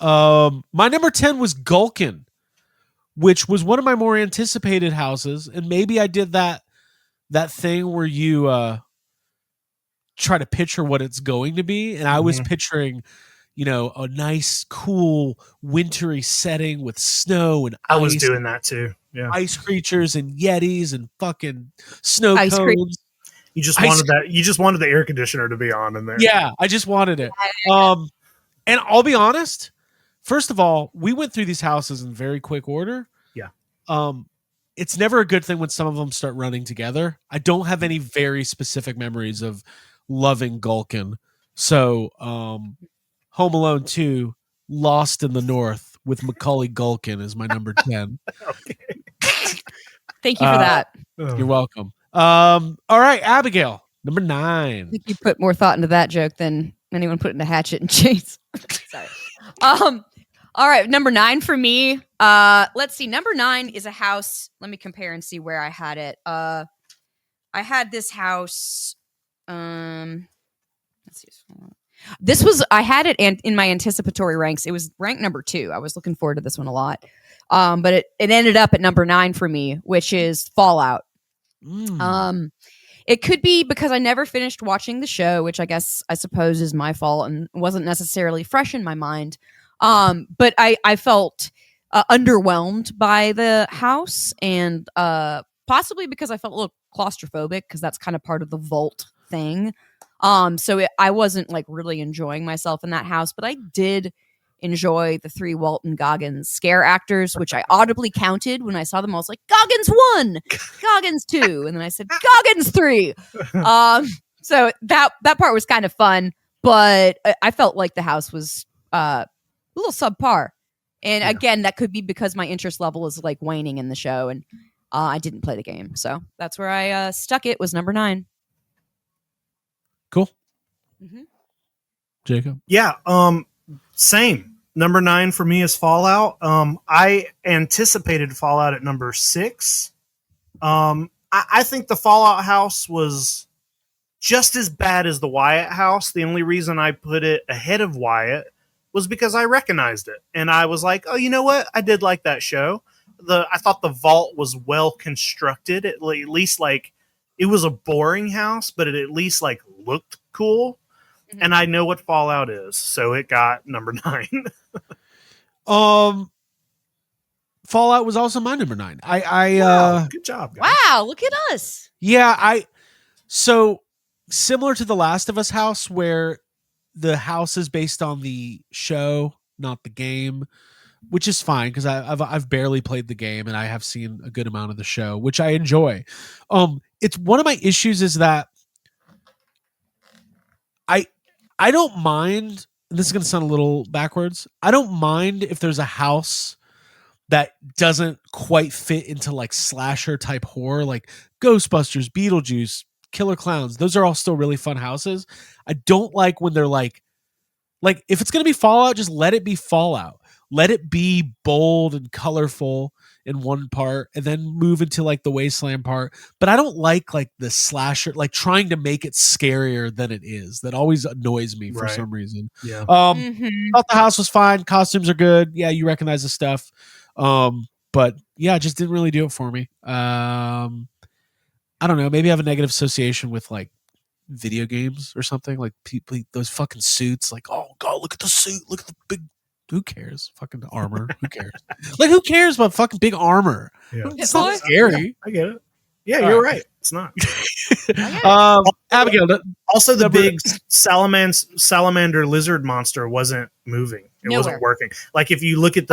My number 10 was Gulkin, which was one of my more anticipated houses. And maybe I did that thing where you try to picture what it's going to be. And I was picturing, a nice, cool, wintry setting with snow and ice. I was doing that too. Yeah. Ice creatures and Yetis and fucking snow ice cones. You just wanted that. You just wanted the air conditioner to be on in there. Yeah, I just wanted it. And I'll be honest. First of all, we went through these houses in very quick order. Yeah. It's never a good thing when some of them start running together. I don't have any very specific memories of loving Gulkin. So, Home Alone 2, Lost in the North with Macaulay Gulkin is my number 10. Thank you for that. You're welcome. All right, Abigail, Number 9. I think you put more thought into that joke than anyone put into Hatchet and Chase. Sorry. All right, number 9 for me. Let's see. Number 9 is a house. Let me compare and see where I had it. I had this house. Let's see. I had it in my anticipatory ranks. It was ranked number 2. I was looking forward to this one a lot. But it ended up at number 9 for me, which is Fallout. It could be because I never finished watching the show, which I suppose is my fault and wasn't necessarily fresh in my mind. But I felt underwhelmed by the house, and possibly because I felt a little claustrophobic, because that's kind of part of the vault thing. So I wasn't like really enjoying myself in that house, but I did enjoy the 3 Walton Goggins scare actors, which I audibly counted when I saw them. I was like, Goggins 1, Goggins 2, and then I said Goggins 3. So that part was kind of fun, but I felt like the house was a little subpar. And again, that could be because my interest level is like waning in the show, and I didn't play the game. So that's where I stuck it, was number 9. Cool. Mm-hmm. Jacob? Yeah. Same. Number 9 for me is Fallout. I anticipated Fallout at number 6. I think the Fallout house was just as bad as the Wyatt house. The only reason I put it ahead of Wyatt was because I recognized it. And I was like, oh, you know what? I did like that show. I thought the vault was well constructed. At least like it was a boring house, but it at least like looked cool. Mm-hmm. And I know what Fallout is, so it got number 9. Fallout was also my number 9. Wow, good job, guys. Wow, look at us. Yeah, so similar to the Last of Us house, where the house is based on the show, not the game, which is fine because I've barely played the game and I have seen a good amount of the show, which I enjoy. It's one of my issues is that I don't mind. This is going to sound a little backwards. I don't mind if there's a house that doesn't quite fit into like slasher type horror, like Ghostbusters, Beetlejuice, Killer Clowns. Those are all still really fun houses. I don't like when they're like if it's going to be Fallout, just let it be Fallout. Let it be bold and colorful in one part and then move into like the Wasteland part. But I don't like the slasher, like trying to make it scarier than it is. That always annoys me for some reason. Yeah. Thought the house was fine. Costumes are good. Yeah, you recognize the stuff. But yeah, it just didn't really do it for me. I don't know. Maybe I have a negative association with like video games or something. Like people, those fucking suits. Like, oh god, look at the suit. Look at the big. Who cares? Fucking armor. Who cares? Like, who cares about fucking big armor? Yeah. It's not scary. Yeah, I get it. Yeah, you're right. It's not. Abigail. Also, the big salamander lizard monster wasn't moving. It wasn't working. Like, if you look at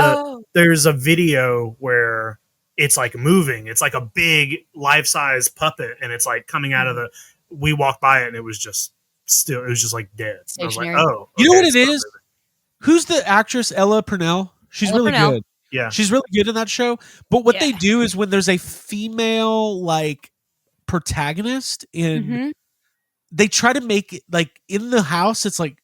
there's a video where it's like moving. It's like a big life-size puppet, and it's like coming out of the. We walked by it, and it was just still. It was just like dead. I was like, oh, you know what it is? Who's the actress? Ella Purnell. She's really good. Yeah, she's really good in that show. But what they do is when there's a female like protagonist they try to make it like in the house. It's like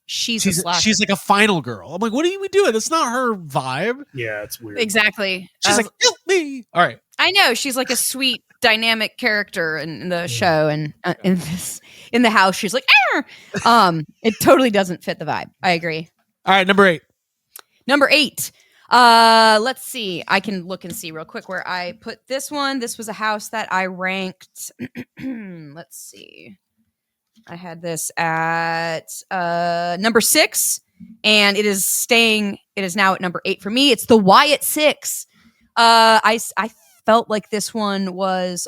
she's like a final girl. I'm like, what are we doing? That's not her vibe. Yeah, it's weird. Exactly. She's like, help me. All right. I know she's like a sweet, dynamic character in the show, and in the house, she's like, it totally doesn't fit the vibe. I agree. All right, number 8. Let's see. I can look and see real quick where I put this one. This was a house that I ranked. Let's see. I had this at number 6, and it is now at number 8 for me. It's the Wyatt 6. I felt like this one was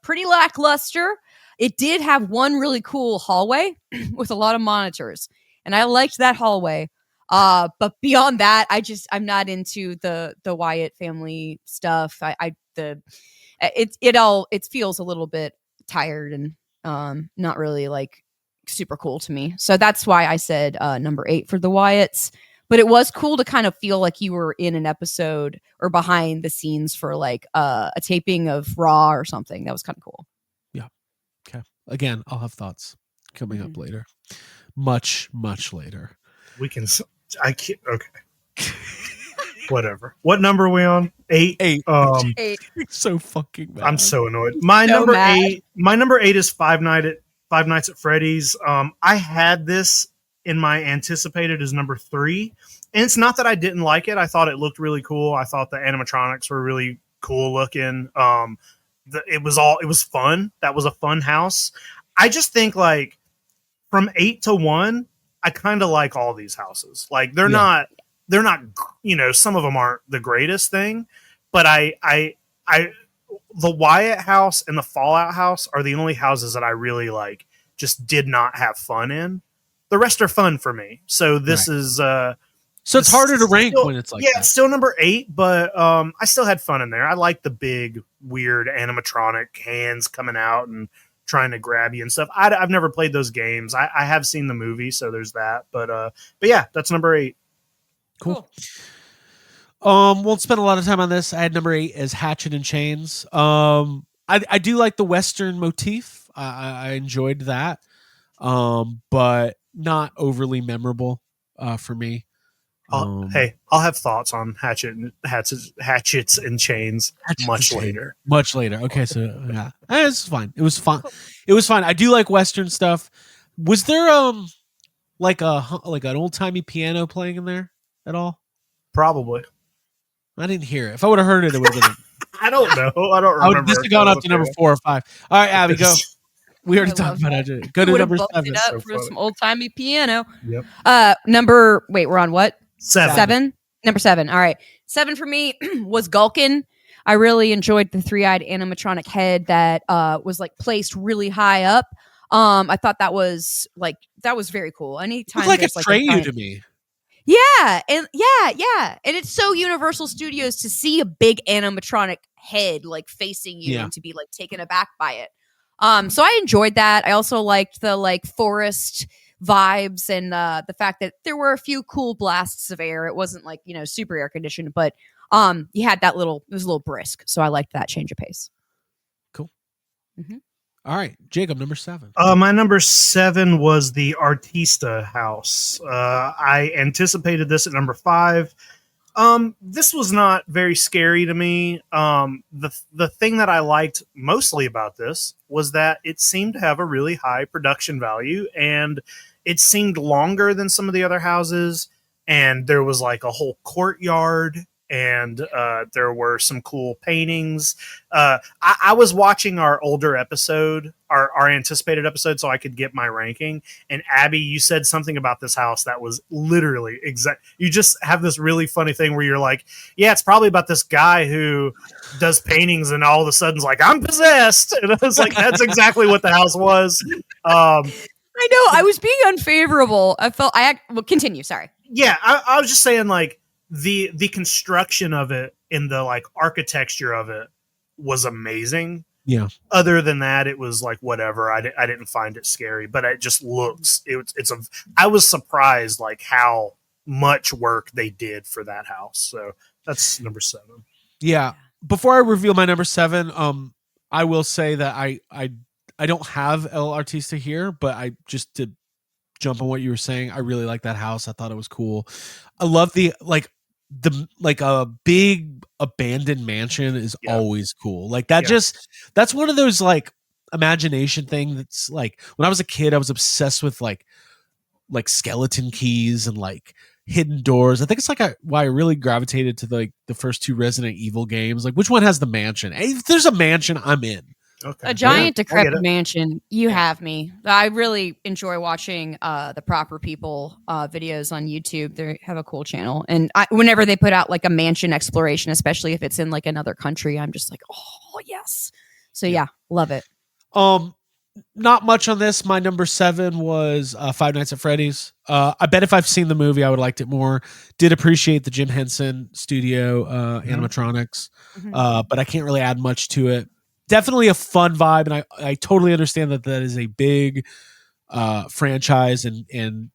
pretty lackluster. It did have one really cool hallway with a lot of monitors, and I liked that hallway. But beyond that, I'm not into the Wyatt family stuff. It feels a little bit tired and not really like super cool to me. So that's why I said number 8 for the Wyatts. But it was cool to kind of feel like you were in an episode or behind the scenes for like a taping of Raw or something. That was kind of cool. Yeah. Okay. again, I'll have thoughts coming up later. Much later. We can. I can't. Okay. Whatever. What number are we on? 8. 8. 8. So fucking bad. I'm so annoyed. My number 8. My number 8 is Five Nights at Freddy's. I had this in my anticipated as number 3, and it's not that I didn't like it. I thought it looked really cool. I thought the animatronics were really cool looking. It was fun. That was a fun house. I just think like from 8 to 1, I kind of like all these houses. Like they're not, some of them aren't the greatest thing, but I the Wyatt house and the Fallout house are the only houses that I really like, just did not have fun in. The rest are fun for me. So this is, so it's harder to rank when it's like that. It's still number 8, but I still had fun in there. I like the big, weird animatronic hands coming out and trying to grab you and stuff. I've never played those games. I have seen the movie, so there's that. But yeah, that's number 8. Cool. Won't spend a lot of time on this. I had number 8 as Hatchet and Chains. I do like the Western motif. I enjoyed that, but not overly memorable for me. Hey, I'll have thoughts on Hatchets and Chains much later. Much later. Okay, so yeah, it's fine. It was fun. It was fine. I do like Western stuff. Was there like an old timey piano playing in there at all? Probably. I didn't hear it. If I would have heard it, it would have been. I don't know. I don't remember. This has gone up to number 4 or 5. All right, Abby, go. We already talked about it. Go to number 7. It up for some old timey piano. Yep. We're on what? 7. Number 7. All right. 7 for me was Gulkin. I really enjoyed the 3-eyed animatronic head that was like placed really high up. I thought that was very cool. Anytime looked like Atreyu to me. Yeah, and and it's so Universal Studios to see a big animatronic head like facing you and to be like taken aback by it. So I enjoyed that. I also liked the like forest vibes and the fact that there were a few cool blasts of air. It wasn't like super air conditioned, but you had it was a little brisk. So I liked that change of pace. Cool. Mm-hmm. All right, Jacob, number 7. My number 7 was the Artista house. I anticipated this at number 5. This was not very scary to me. The thing that I liked mostly about this was that it seemed to have a really high production value, and it seemed longer than some of the other houses. And there was like a whole courtyard, and there were some cool paintings. I was watching our older episode, our anticipated episode, so I could get my ranking. And Abby, you said something about this house that was literally exact. You just have this really funny thing where you're like, yeah, it's probably about this guy who does paintings and all of a sudden's like, I'm possessed. And I was like, that's exactly what the house was. I know, I was being unfavorable. Continue. Sorry. Yeah, I was just saying like, the construction of it and the like architecture of it was amazing. Yeah. Other than that, it was like whatever. I didn't find it scary, but it just looks. I was surprised like how much work they did for that house. So that's number 7. Yeah. Before I reveal my number 7, I will say that I don't have El Artista here, but I just to jump on what you were saying, I really like that house. I thought it was cool. I love the a big abandoned mansion is always cool. Like that that's one of those like imagination thing that's like when I was a kid, I was obsessed with like skeleton keys and like hidden doors. I think it's like why I really gravitated to the first 2 Resident Evil games. Like which one has the mansion? If there's a mansion, I'm in. Okay. A giant decrepit mansion. You have me. I really enjoy watching the Proper People videos on YouTube. They have a cool channel, and whenever they put out like a mansion exploration, especially if it's in like another country, I'm just like, oh yes. So yeah, love it. Not much on this. My number 7 was Five Nights at Freddy's. I bet if I've seen the movie, I would have liked it more. Did appreciate the Jim Henson studio animatronics, but I can't really add much to it. Definitely a fun vibe, and I totally understand that is a big franchise, and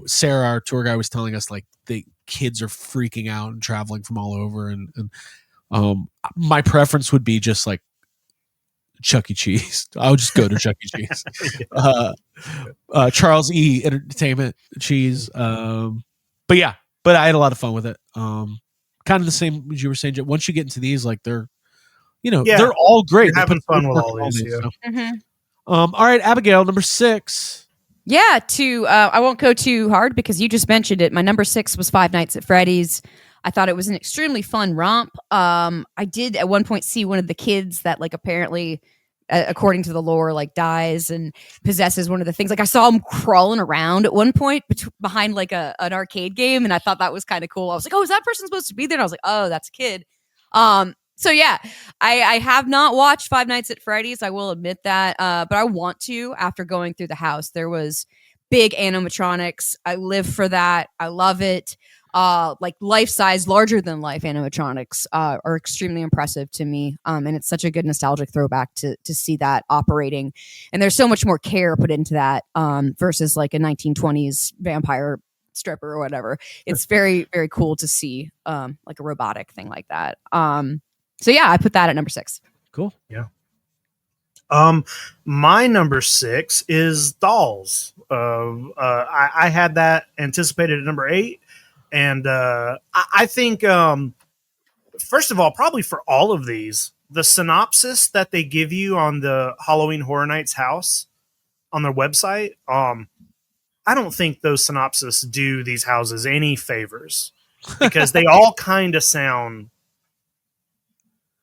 Sarah, our tour guide, was telling us like the kids are freaking out and traveling from all over, and my preference would be just like Chuck E. Cheese. I would just go to Chuck E. Cheese. Charles E. Entertainment Cheese. But I had a lot of fun with it. Kind of the same as you were saying. Once you get into these, like they're all great. You're having fun with all these. Yeah. Mm-hmm. All right, Abigail, number 6. Yeah, I won't go too hard because you just mentioned it. My number 6 was Five Nights at Freddy's. I thought it was an extremely fun romp. I did at one point see one of the kids that like apparently, according to the lore, like dies and possesses one of the things. Like I saw him crawling around at one point behind like an arcade game, and I thought that was kind of cool. I was like, oh, is that person supposed to be there? And I was like, oh, that's a kid. So yeah, I have not watched Five Nights at Freddy's. I will admit that, but I want to. After going through the house, there was big animatronics. I live for that. I love it. Like life-size, larger than life animatronics are extremely impressive to me. And it's such a good nostalgic throwback to see that operating. And there's so much more care put into that versus like a 1920s vampire stripper or whatever. It's very, very cool to see like a robotic thing like that. So yeah, I put that at number 6. Cool. Yeah. My number 6 is Dolls. I had that anticipated at number 8. And I think, first of all, probably for all of these, the synopsis that they give you on the Halloween Horror Nights house on their website, I don't think those synopses do these houses any favors because they all kind of sound,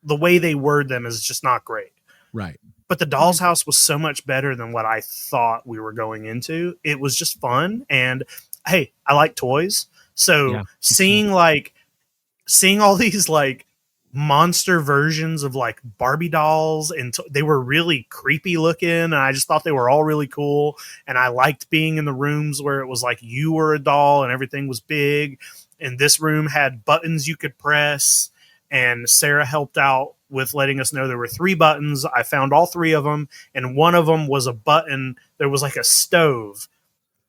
the way they word them is just not great. Right. But the Doll's House was so much better than what I thought we were going into. It was just fun. And hey, I like toys. So seeing all these like monster versions of like Barbie dolls, and they were really creepy looking, and I just thought they were all really cool. And I liked being in the rooms where it was like you were a doll and everything was big. And this room had buttons you could press. And Sarah helped out with letting us know there were 3 buttons. I found all 3 of them, and one of them was a button. There was like a stove.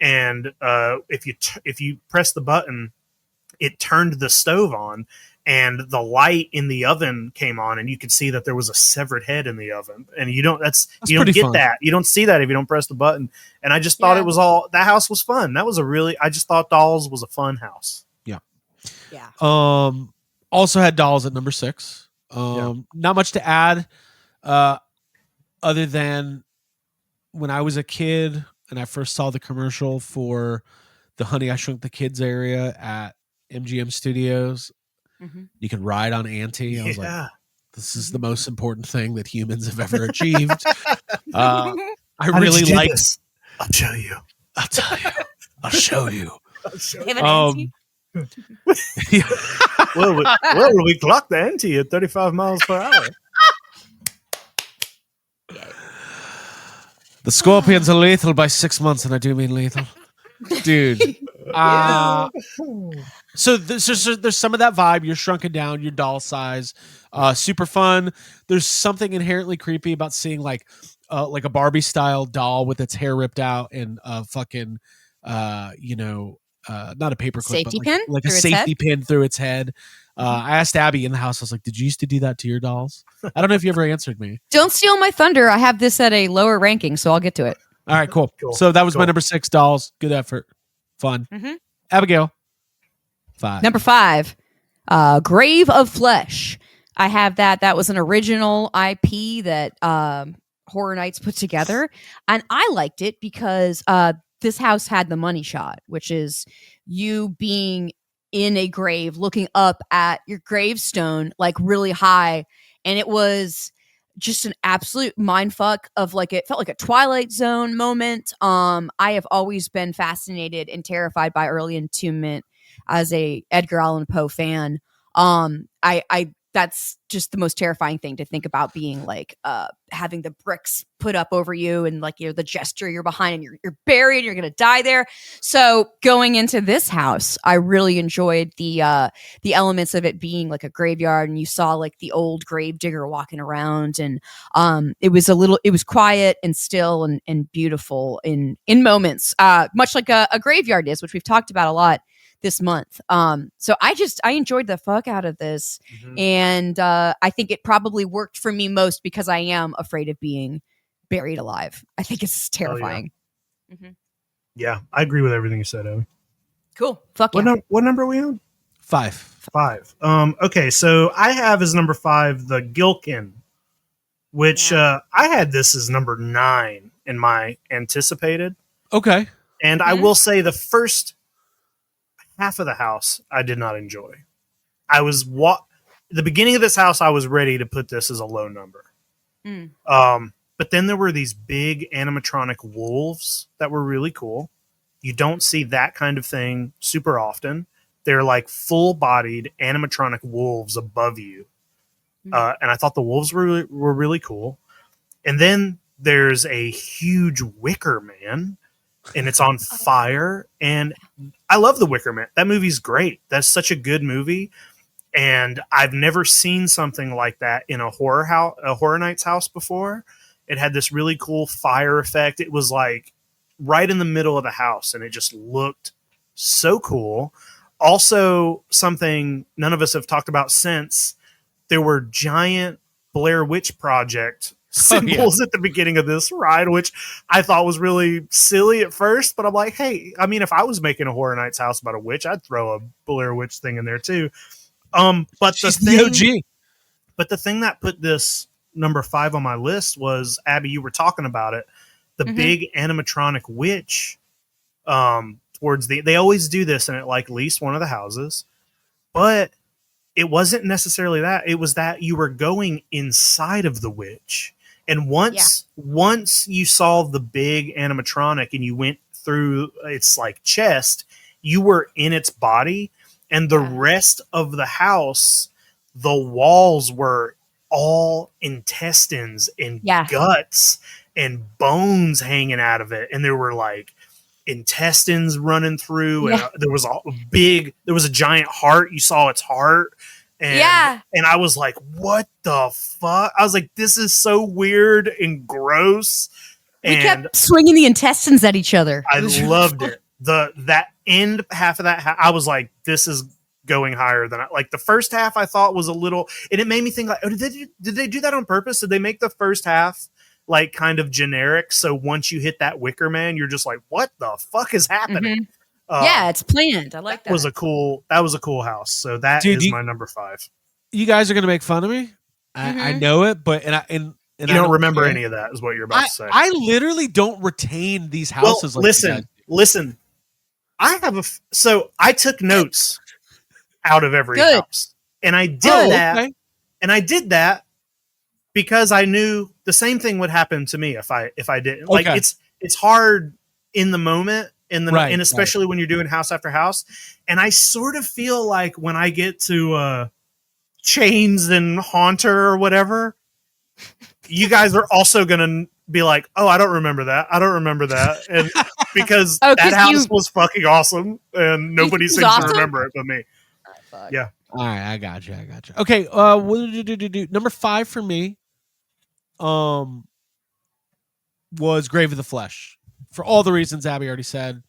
And if you press the button, it turned the stove on, and the light in the oven came on, and you could see that there was a severed head in the oven. And you don't get fun. that. You don't see that if you don't press the button. And I just thought it was that house was fun. I just thought Dolls was a fun house. Yeah. Yeah. Also had Dolls at number 6. Not much to add, other than when I was a kid and I first saw the commercial for the Honey I Shrunk the Kids area at MGM Studios. Mm-hmm. You could ride on Auntie. I was like, this is the most important thing that humans have ever achieved. I really like this. I'll show you. I'll tell you. I'll show you. Well, we clocked the Auntie at 35 miles per hour. The scorpions are lethal by 6 months, and I do mean lethal. Dude. So there's some of that vibe. You're shrunken down, you're doll size. Super fun. There's something inherently creepy about seeing like a Barbie style doll with its hair ripped out and fucking not a paper clip, safety pin, like a safety pin through its head. I asked Abby in the house, I was like, did you used to do that to your dolls? I don't know if you ever answered me. Don't steal my thunder. I have this at a lower ranking, so I'll get to it. All right, cool. So that was my number 6, Dolls. Good effort. Fun. Mm-hmm. Abigail. 5. Number 5, Grave of Flesh. I have that. That was an original IP that Horror Nights put together. And I liked it because this house had the money shot, which is you being in a grave, looking up at your gravestone, like really high. And it was just an absolute mindfuck of like, it felt like a Twilight Zone moment. I have always been fascinated and terrified by early entombment as a Edgar Allan Poe fan. That's just the most terrifying thing to think about, being like having the bricks put up over you and like, the gesture you're behind and you're buried, you're gonna die there. So going into this house, I really enjoyed the elements of it being like a graveyard, and you saw like the old grave digger walking around, and it was quiet and still and beautiful in moments, much like a graveyard is, which we've talked about a lot this month. So I enjoyed the fuck out of this, and I think it probably worked for me most because I am afraid of being buried alive. I think it's terrifying. Yeah, I agree with everything you said, Owen. Cool. Fuck yeah. What number are we on? 5. Okay, so I have as number 5 the Gilkin, which I had this as number 9 in my anticipated. Okay. And I will say the first half of the house I did not enjoy. The beginning of this house, I was ready to put this as a low number. But then there were these big animatronic wolves that were really cool. You don't see that kind of thing super often. They're like full-bodied animatronic wolves above you. And I thought the wolves were really cool. And then there's a huge Wicker Man, and it's on fire. And I love the Wicker Man. That movie's great. That's such a good movie. And I've never seen something like that in a Horror Nights house before. It had this really cool fire effect. It was like right in the middle of the house, and it just looked so cool. Also, something none of us have talked about since, there were giant Blair Witch Project symbols at the beginning of this ride, which I thought was really silly at first, but I'm like, hey, I mean, if I was making a Horror Nights house about a witch, I'd throw a Blair Witch thing in there too. But the thing that put this number 5 on my list was, Abby, you were talking about it, the big animatronic witch. They always do this in at least one of the houses, but it wasn't necessarily that. It was that you were going inside of the witch. And once you saw the big animatronic and you went through its like chest, you were in its body, and the rest of the house, the walls were all intestines and guts and bones hanging out of it. And there were like intestines running through, and there was a giant heart. You saw its heart. And I was like, what the fuck? I was like, this is so weird and gross. We kept swinging the intestines at each other. I loved it. That end half of that, I was like, this is going higher than like the first half I thought was a little, and it made me think like, oh, did they do that on purpose? Did they make the first half like kind of generic, so once you hit that Wicker Man, you're just like, what the fuck is happening? It's planned. I like that. That was a cool house. So that is my number 5. You guys are gonna make fun of me. I know it, but and you don't remember any of that, is what you're about to say. I literally don't retain these houses. Well, listen. I have so I took notes out of every house, and I did that. Okay. And I did that because I knew the same thing would happen to me if I didn't. Like it's hard in the moment, and especially when you're doing house after house. And I sort of feel like when I get to Chains and Haunter or whatever, you guys are also gonna be like, oh, I don't remember that. And because that house was fucking awesome, and nobody seems to remember it but me. Yeah. All right, I got you. Okay, what did you do? Number 5 for me was Grave of the Flesh. For all the reasons Abby already said.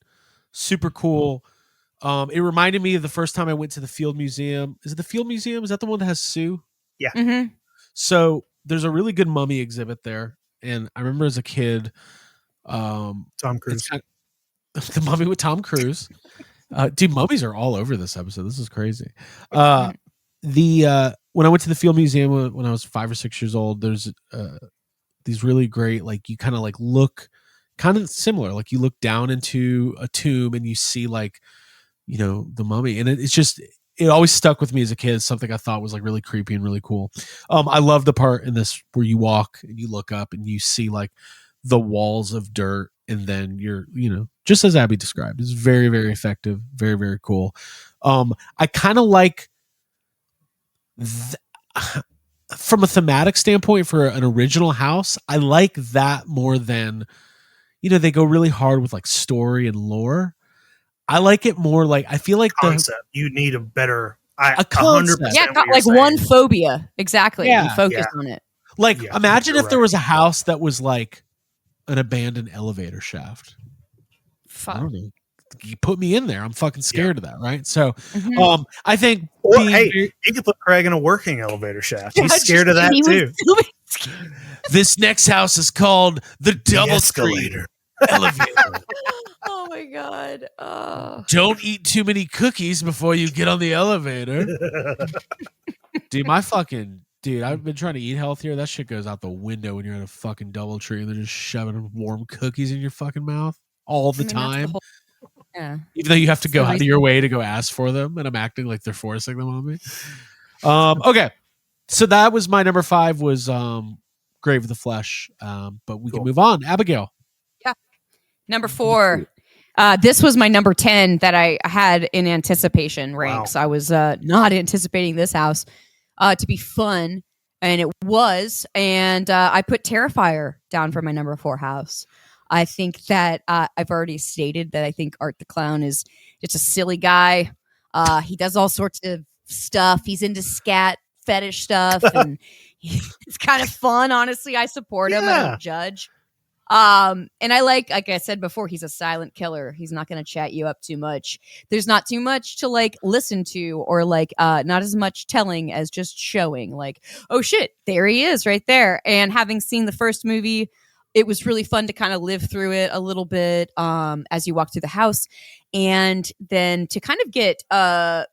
Super cool. It reminded me of the first time I went to the Field Museum. Is it the Field Museum? Is that the one that has Sue? Yeah. So there's a really good mummy exhibit there. And I remember as a kid, Tom Cruise. The mummy with Tom Cruise. Dude, mummies are all over this episode. This is crazy. When I went to the Field Museum when I was 5 or 6 years old, there's these really great, like, you kind of like look kind of similar, like you look down into a tomb and you see like, you know, the mummy, and it always stuck with me as a kid. It's something I thought was like really creepy and really cool. I love the part in this where you walk and you look up and you see like the walls of dirt, and then you're, you know, just as Abby described. It's very, very effective, very, very cool. I kind of like from a thematic standpoint for an original house, I like that more than, you know, they go really hard with like story and lore. I like it more like, I feel like concept. You need a better, a concept. Got like one phobia. Exactly. Yeah. You focus on it. Like, imagine if there was a house that was like an abandoned elevator shaft. Fuck. I don't know. you put me in there. I'm fucking scared of that, right? So, Mhm. I think. Or, hey, you could put Craig in a working elevator shaft. He's Yeah, scared of that he was too. still scared. This next house is called the Double escalator. Elevator. Oh my god. Don't eat too many cookies before you get on the elevator. Dude, I've been trying to eat healthier. That shit goes out the window when you're at a fucking DoubleTree and they're just shoving warm cookies in your fucking mouth all the time. Yeah. Even though you have to It's go the out of reason. your way to go ask for them, and I'm acting like they're forcing them on me. Okay. So that was my number 5 was Grave of the Flesh. But we can move on. Abigail. Yeah. Number 4. This was my number 10 that I had in anticipation ranks. Wow. I was not anticipating this house to be fun, and it was. And I put Terrifier down for my number 4 house. I think that I've already stated that I think Art the Clown is just a silly guy. He does all sorts of stuff. He's into scat fetish stuff, and it's kind of fun. Honestly, I support him. I don't judge. And I like I said before, he's a silent killer. He's not going to chat you up too much. There's not too much to like listen to, or like not as much telling as just showing. Like, oh shit, there he is right there. And having seen the first movie, it was really fun to kind of live through it a little bit as you walk through the house, and then to kind of get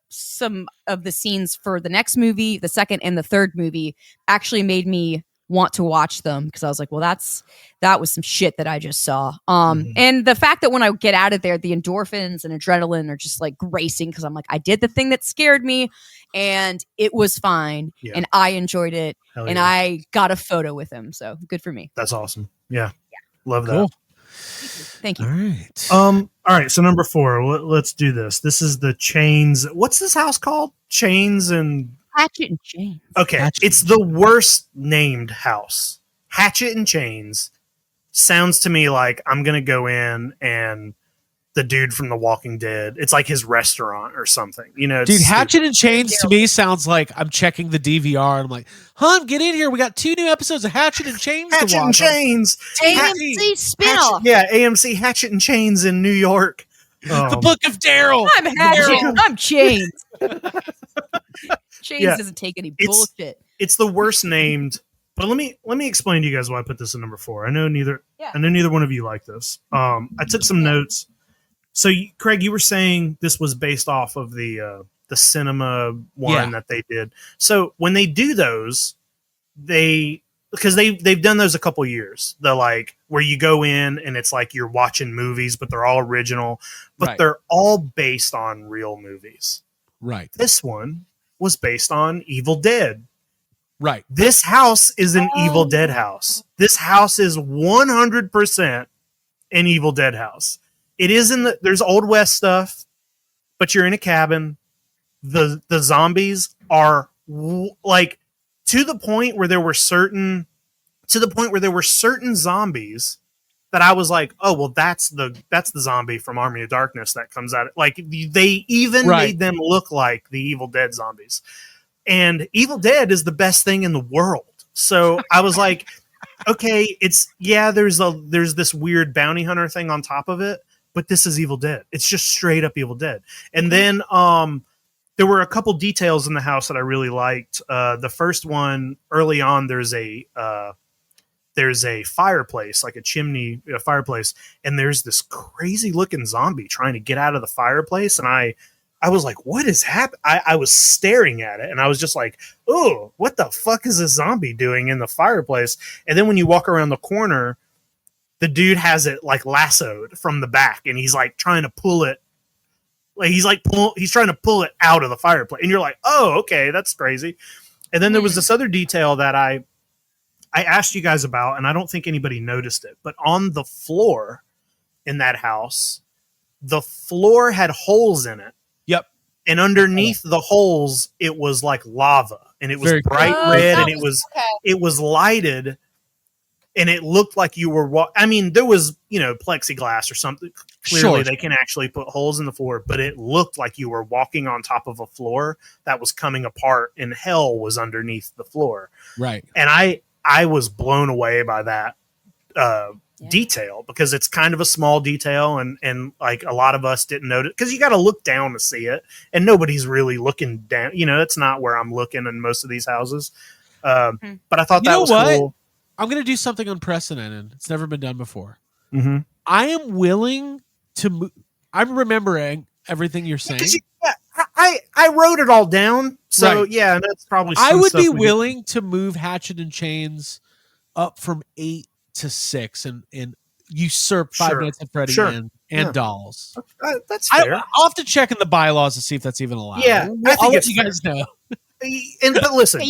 some of the scenes for the next movie, the second and the third movie, actually made me want to watch them, because I was like, well, that was some shit that I just saw. And the fact that when I get out of there, the endorphins and adrenaline are just like racing, because I'm like, I did the thing that scared me and it was fine, and I enjoyed it. Hell and yeah. I got a photo with him, so good for me. That's awesome. Yeah. Love that. Cool. Thank you. All right. All right. So number 4, let's do this. This is the Chains. What's this house called? Chains and Hatchet and Chains. Okay. Hatchet It's the worst named house. Hatchet and Chains sounds to me like I'm going to go in and the dude from The Walking Dead, it's like his restaurant or something. You know, Dude, Hatchet and Chains to me sounds like I'm checking the DVR and I'm like, Hun, get in here. We got 2 new episodes of Hatchet and Chains Hatchet to and watch. Chains. AMC spinoff. Yeah, AMC Hatchet and Chains in New York. The Book of Daryl. I'm Hatchet. I'm Chains. Chains Yeah. doesn't take any It's- bullshit. It's the worst named. But let me explain to you guys why I put this in number 4. I know neither one of you like this. I took some notes. So, Craig, you were saying this was based off of the cinema one that they did. So when they do those, because they've done those a couple years. The like where you go in and it's like you're watching movies, but they're all original, but they're all based on real movies. Right. This one was based on Evil Dead. Right. This house is an Evil Dead house. This house is 100% an Evil Dead house. It is there's Old West stuff, but you're in a cabin. The zombies are like to the point where there were certain zombies that I was like, oh well, that's the zombie from Army of Darkness that comes out. Like they even made them look like the Evil Dead zombies. And Evil Dead is the best thing in the world. So I was like, okay, there's this weird bounty hunter thing on top of it, but this is Evil Dead. It's just straight up Evil Dead. And then there were a couple details in the house that I really liked. The first one, early on, there's a fireplace, like a fireplace, and there's this crazy looking zombie trying to get out of the fireplace, and I was like, what is happening? I was staring at it and I was just like, oh, what the fuck is this zombie doing in the fireplace? And then when you walk around the corner, the dude has it like lassoed from the back and he's like trying to pull it. Like he's trying to pull it out of the fireplace. And you're like, oh, okay, that's crazy. And then there was this other detail that I asked you guys about, and I don't think anybody noticed it, but on the floor in that house, the floor had holes in it. Yep. And underneath the holes, it was like lava, and it was Very bright cool. red, Oh, and it was lighted, and it looked like you were. I mean, there was plexiglass or something. Clearly, they can actually put holes in the floor, but it looked like you were walking on top of a floor that was coming apart, and hell was underneath the floor. Right. And I was blown away by that detail, because it's kind of a small detail, and like a lot of us didn't notice, because you got to look down to see it, and nobody's really looking down. That's not where I'm looking in most of these houses. But I thought that was cool. I'm going to do something unprecedented. It's never been done before. Mm-hmm. I am willing to. I'm remembering everything you're saying. I wrote it all down, so right. Yeah, that's probably. I would be willing to move Hatchet and Chains up from 8 to 6 and usurp 5 Nights at Freddy and Dolls. That's fair. I'll have to check in the bylaws to see if that's even allowed. Yeah, I'll let you guys know. But listen,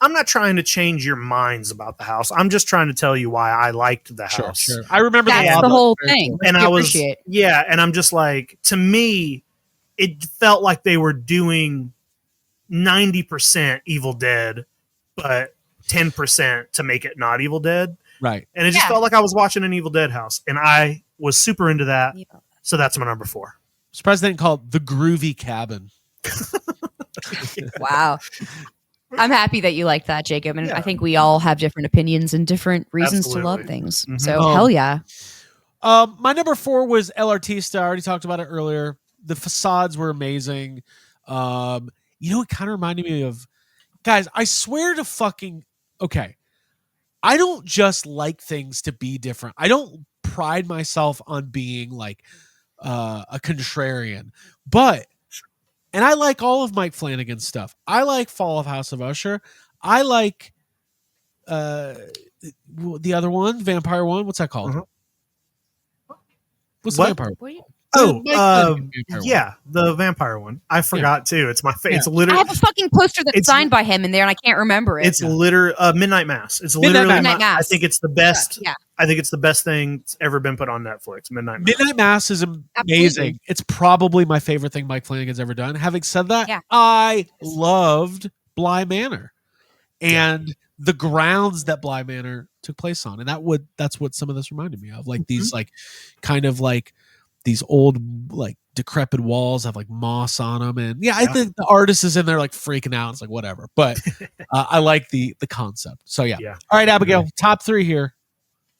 I'm not trying to change your minds about the house. I'm just trying to tell you why I liked the house. Sure. I remember that's the whole thing, and and I'm just like, to me, it felt like they were doing 90% Evil Dead, but 10% to make it not Evil Dead. Right. And it just felt like I was watching an Evil Dead house, and I was super into that. Yeah. So that's my number 4. Surprised they didn't call it The Groovy Cabin. Wow. I'm happy that you like that, Jacob. And I think we all have different opinions and different reasons to love things. Mm-hmm. So hell yeah. My number 4 was El Artista. I already talked about it earlier. The facades were amazing. It kind of reminded me of, guys, I swear to fucking, okay, I don't just like things to be different. I don't pride myself on being like a contrarian, and I like all of Mike Flanagan's stuff. I like Fall of House of Usher. I like the other one, Vampire one. What's that called? Uh-huh. What's the Vampire one? The Vampire one. I forgot too. It's my favorite. It's literally. I have a fucking poster that's signed by him in there, and I can't remember it. It's literally Midnight Mass. It's literally. Midnight Mass. I think it's the best. Yeah. I think it's the best thing that's ever been put on Netflix. Midnight Mass is amazing. Absolutely. It's probably my favorite thing Mike Flanagan's ever done. Having said that, I loved Bly Manor, and the grounds that Bly Manor took place on, and that's what some of this reminded me of. Like these, like kind of like. These old, like decrepit walls have like moss on them, and I think the artist is in there like freaking out. It's like whatever, but I like the concept. So yeah. All right, Abigail, top 3 here.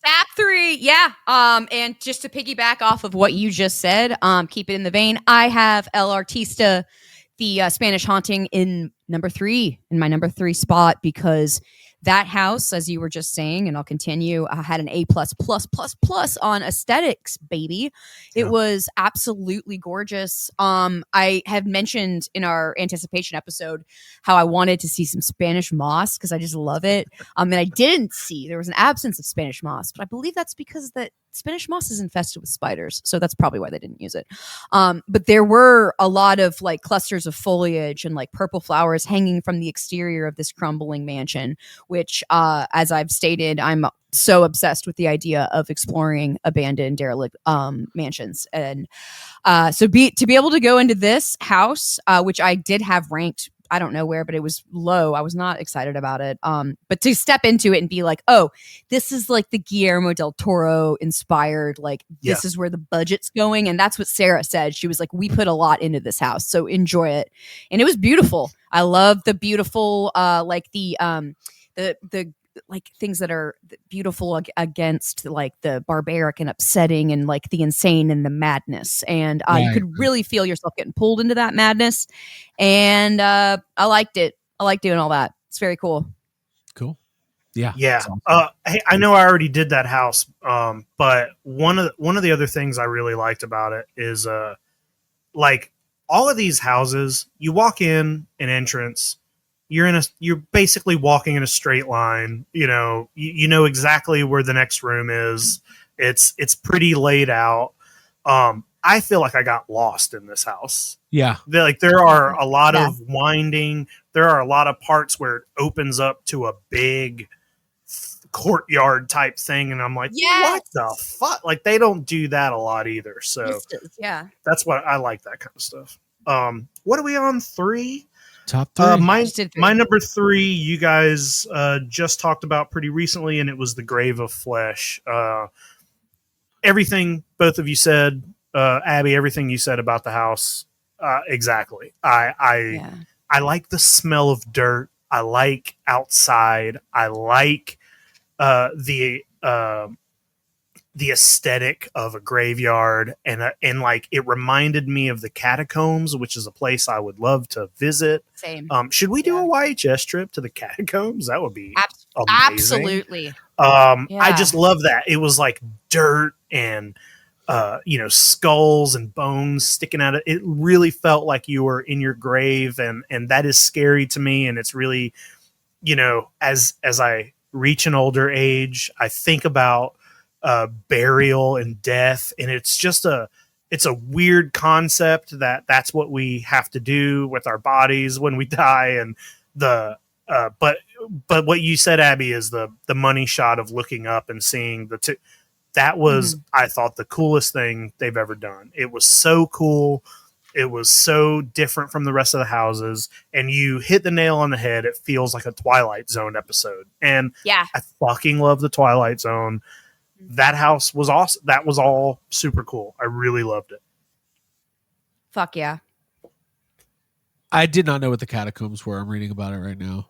Top 3, and just to piggyback off of what you just said, keep it in the vein. I have El Artista, the Spanish Haunting, in my number 3 spot, because that house, as you were just saying, and I'll continue, had an A+++ on aesthetics, baby. It was absolutely gorgeous. I have mentioned in our anticipation episode how I wanted to see some Spanish moss because I just love it. And I didn't see, there was an absence of Spanish moss, but I believe that's because that Spanish moss is infested with spiders. So that's probably why they didn't use it. But there were a lot of like clusters of foliage and like purple flowers hanging from the exterior of this crumbling mansion, which, as I've stated, I'm so obsessed with the idea of exploring abandoned, derelict mansions. And to be able to go into this house, which I did have ranked, I don't know where, but it was low. I was not excited about it. But to step into it and be like, oh, this is like the Guillermo del Toro inspired, like this is where the budget's going. And that's what Sarah said. She was like, we put a lot into this house, so enjoy it. And it was beautiful. I love the beautiful, like the like things that are beautiful against like the barbaric and upsetting and like the insane and the madness. And you could really feel yourself getting pulled into that madness. And I liked it. I like doing all that. It's very cool. Cool. Yeah. Awesome. Hey, I know I already did that house. But one of the other things I really liked about it is like all of these houses, you walk in an entrance, you're basically walking in a straight line. You know exactly where the next room is. It's pretty laid out. I feel like I got lost in this house. Yeah. There are a lot of winding. There are a lot of parts where it opens up to a big courtyard type thing. And I'm like, what the fuck? Like they don't do that a lot either. So that's what I like, that kind of stuff. What are we on 3? Top 3. My number 3, you guys just talked about pretty recently, and it was The Grave of Flesh. Everything both of you said, Abby, everything you said about the house, exactly. I like the smell of dirt. I like outside. I like the the aesthetic of a graveyard, and like it reminded me of the catacombs, which is a place I would love to visit. Same. Should we do a YHS trip to the catacombs? That would be amazing. Absolutely. I just love that. It was like dirt and skulls and bones sticking out of it. Really felt like you were in your grave, and that is scary to me. And it's really, as I reach an older age, I think about burial and death, and it's a weird concept that's what we have to do with our bodies when we die. And but what you said, Abby, is the money shot of looking up and seeing that was, I thought, the coolest thing they've ever done. It was so cool. It was so different from the rest of the houses, and you hit the nail on the head. It feels like a Twilight Zone episode, and I fucking love the Twilight Zone. That house was awesome. That was all super cool. I really loved it. Fuck yeah. I did not know what the catacombs were. I'm reading about it right now.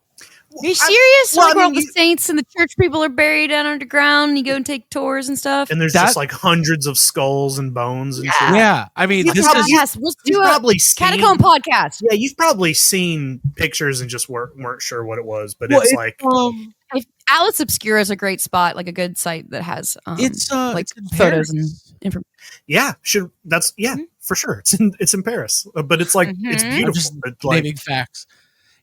Are you serious? Where all the saints and the church people are buried down underground, and you go and take tours and stuff. And there's just like hundreds of skulls and bones and shit. Yeah, I mean, let's do a catacomb podcast. Yeah, you've probably seen pictures and just weren't sure what it was, but it's like Atlas Obscura is a great spot, like a good site that has it's photos and information. Yeah, for sure. It's in Paris, but it's like it's beautiful. Just it's like, naming facts.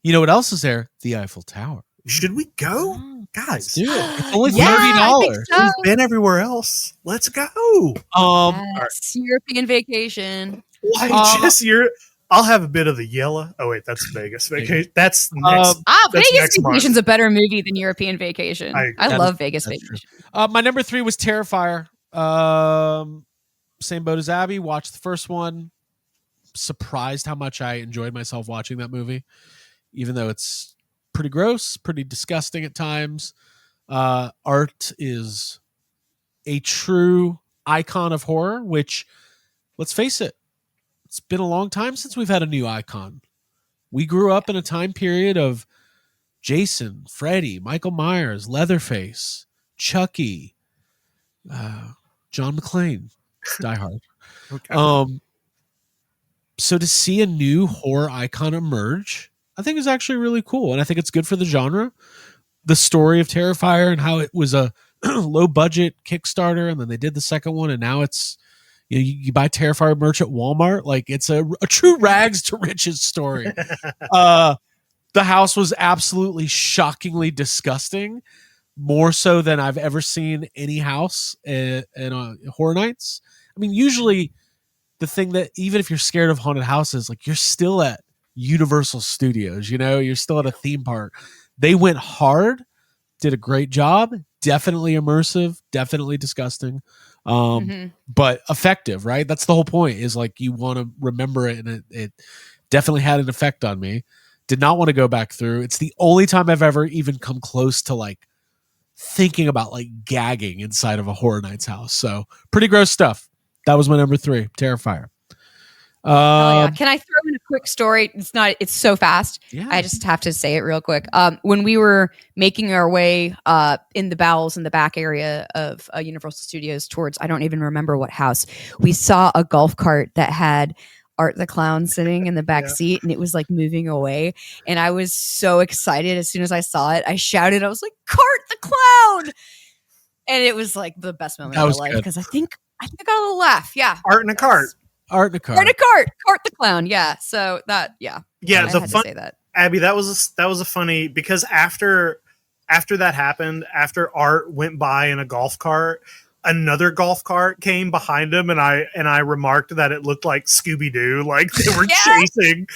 You know what else is there? The Eiffel Tower. Should we go, guys? Do it. It's only $30. So. We've been everywhere else. Let's go. European vacation. I'll have a bit of the yellow. Oh wait, that's Vegas Vacation. That's next. Vegas Vacation's a better movie than European Vacation. I love Vegas Vacation. My number 3 was Terrifier. Same boat as Abby. Watched the first one. Surprised how much I enjoyed myself watching that movie, even though it's pretty gross, pretty disgusting at times. Art is a true icon of horror, which, let's face it, it's been a long time since we've had a new icon. We grew up in a time period of Jason, Freddy, Michael Myers, Leatherface, Chucky, John McClane, Die Hard. Okay. So to see a new horror icon emerge, I think is actually really cool. And I think it's good for the genre. The story of Terrifier and how it was a low budget Kickstarter, and then they did the second one, and now it's, you buy Terrifier merch at Walmart. Like, it's a true rags to riches story. The house was absolutely shockingly disgusting, more so than I've ever seen any house in Horror Nights. I mean, usually the thing that, even if you're scared of haunted houses, like, you're still at Universal Studios, you're still at a theme park. They went hard, did a great job, definitely immersive, definitely disgusting, but effective, right? That's the whole point, is like, you want to remember it, and it definitely had an effect on me. Did not want to go back through. It's the only time I've ever even come close to like thinking about like gagging inside of a Horror Nights house. So pretty gross stuff. That was my number 3, Terrifier. Can I throw in a quick story? It's so fast. Yeah. I just have to say it real quick. When we were making our way in the bowels in the back area of Universal Studios towards, I don't even remember what house, we saw a golf cart that had Art the Clown sitting in the back seat, and it was like moving away. And I was so excited as soon as I saw it. I shouted, I was like, "Cart the Clown!" And it was like the best moment of my life, because I think I got a little laugh. Yeah. Art in a cart. Art in a cart. Art in a cart. Cart the Clown. Yeah. So that, Yeah. I had to say that. Abby, that was a funny, because after that happened, after Art went by in a golf cart, another golf cart came behind him, and I remarked that it looked like Scooby-Doo, like they were chasing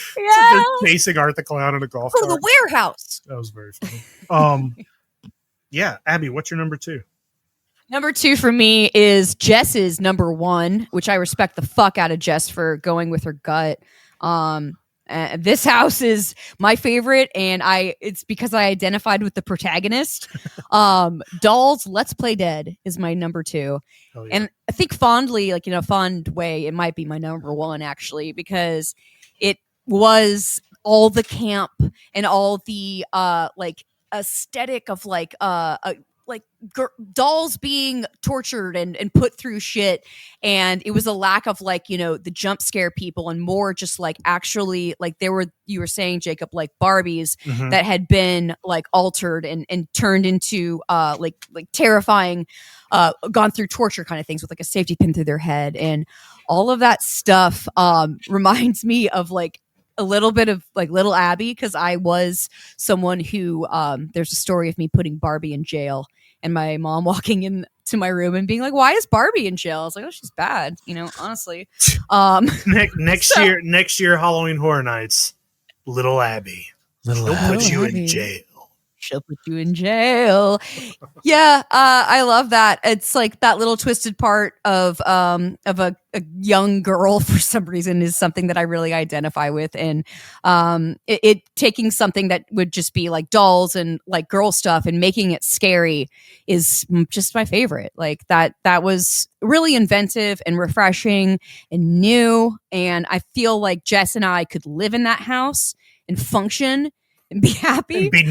Art the Clown in a golf cart. Go to the warehouse. That was very funny. Yeah, Abby, what's your number 2? Number 2 for me is Jess's number 1, which I respect the fuck out of Jess for going with her gut. This house is my favorite, and it's because I identified with the protagonist. Dolls Let's Play Dead is my number 2. Yeah. And I think fondly, like in a fond way, it might be my number 1 actually, because it was all the camp and all the like aesthetic of like like dolls being tortured and put through shit, and it was a lack of like, you know, the jump scare people and more just like actually like there were, you were saying, Jacob, like Barbies that had been like altered and turned into like terrifying, gone through torture kind of things with like a safety pin through their head, and all of that stuff reminds me of like a little bit of like Little Abby, because I was someone who there's a story of me putting Barbie in jail and my mom walking into my room and being like, why is Barbie in jail? I was like, oh, she's bad, you know, honestly. Next year Halloween Horror Nights, Little Abby. She'll put you in jail. She'll put you in jail. Yeah, I love that. It's like that little twisted part of a young girl for some reason is something that I really identify with, and it taking something that would just be like dolls and like girl stuff and making it scary is just my favorite. Like that was really inventive and refreshing and new, and I feel like Jess and I could live in that house and function and be happy. And be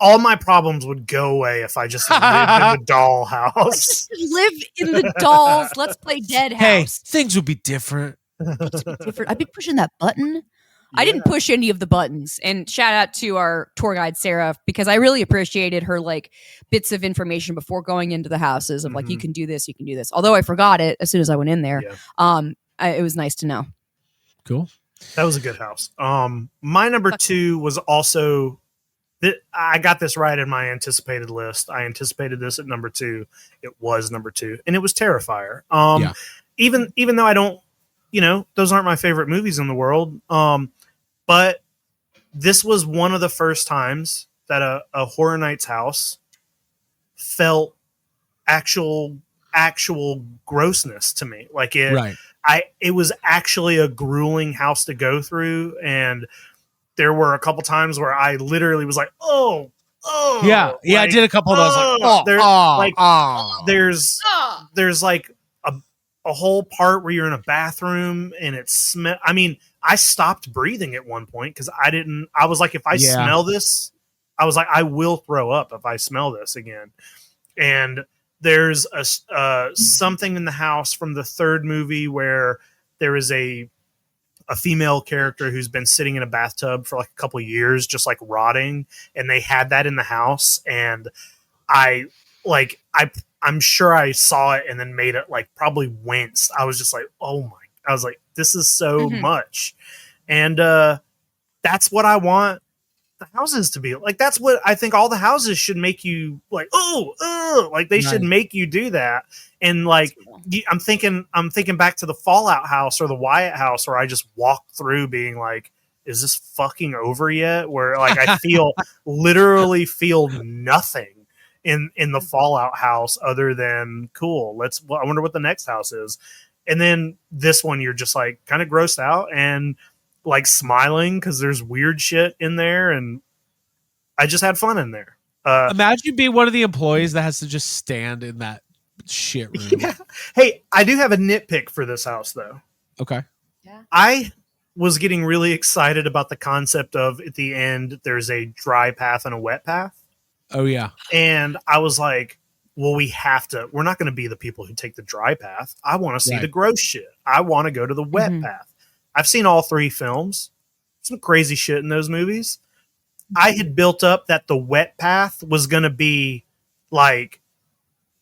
all my problems would go away if I just lived in the doll house. Just live in the dolls. Let's play Dead House. Hey, things would be different. I'd be pushing that button. Yeah. I didn't push any of the buttons. And shout out to our tour guide, Sarah, because I really appreciated her like bits of information before going into the houses of like, you can do this, you can do this. Although I forgot it as soon as I went in there. Yeah. It was nice to know. Cool. That was a good house. My number 2 was also I got this right in my anticipated list. I anticipated this at number 2. It was number 2, and it was Terrifier. Even though I don't, you know, those aren't my favorite movies in the world. But this was one of the first times that a Horror Nights house felt actual grossness to me. Like it. Right. It was actually a grueling house to go through, and there were a couple times where I literally was like, "Oh, yeah, like, I did a couple of those." There's like a whole part where you're in a bathroom and it's I mean, I stopped breathing at one point because I was like, if I smell this, I was like, I will throw up if I smell this again, and. There's something in the house from the third movie where there is a female character who's been sitting in a bathtub for like a couple of years, just like rotting, and they had that in the house, and I'm sure I saw it and then made it like probably winced. I was just like, I was like, this is so much, and that's what I want the houses to be like. That's what I think all the houses should make you like. Like they should make you do that. And like I'm thinking back to the Fallout house or the Wyatt house where I just walked through being like, is this fucking over yet? Where like I literally feel nothing in the Fallout house other than cool. I wonder what the next house is. And then this one you're just like kind of grossed out and like smiling because there's weird shit in there, and I just had fun in there. Imagine being one of the employees that has to just stand in that shit room. Yeah. Hey, I do have a nitpick for this house though. Okay. Yeah. I was getting really excited about the concept of at the end there's a dry path and a wet path. Oh yeah. And I was like, well, we're not going to be the people who take the dry path. I want to see the gross shit. I want to go to the wet path. I've seen all 3 films. Some crazy shit in those movies. I had built up that the wet path was going to be like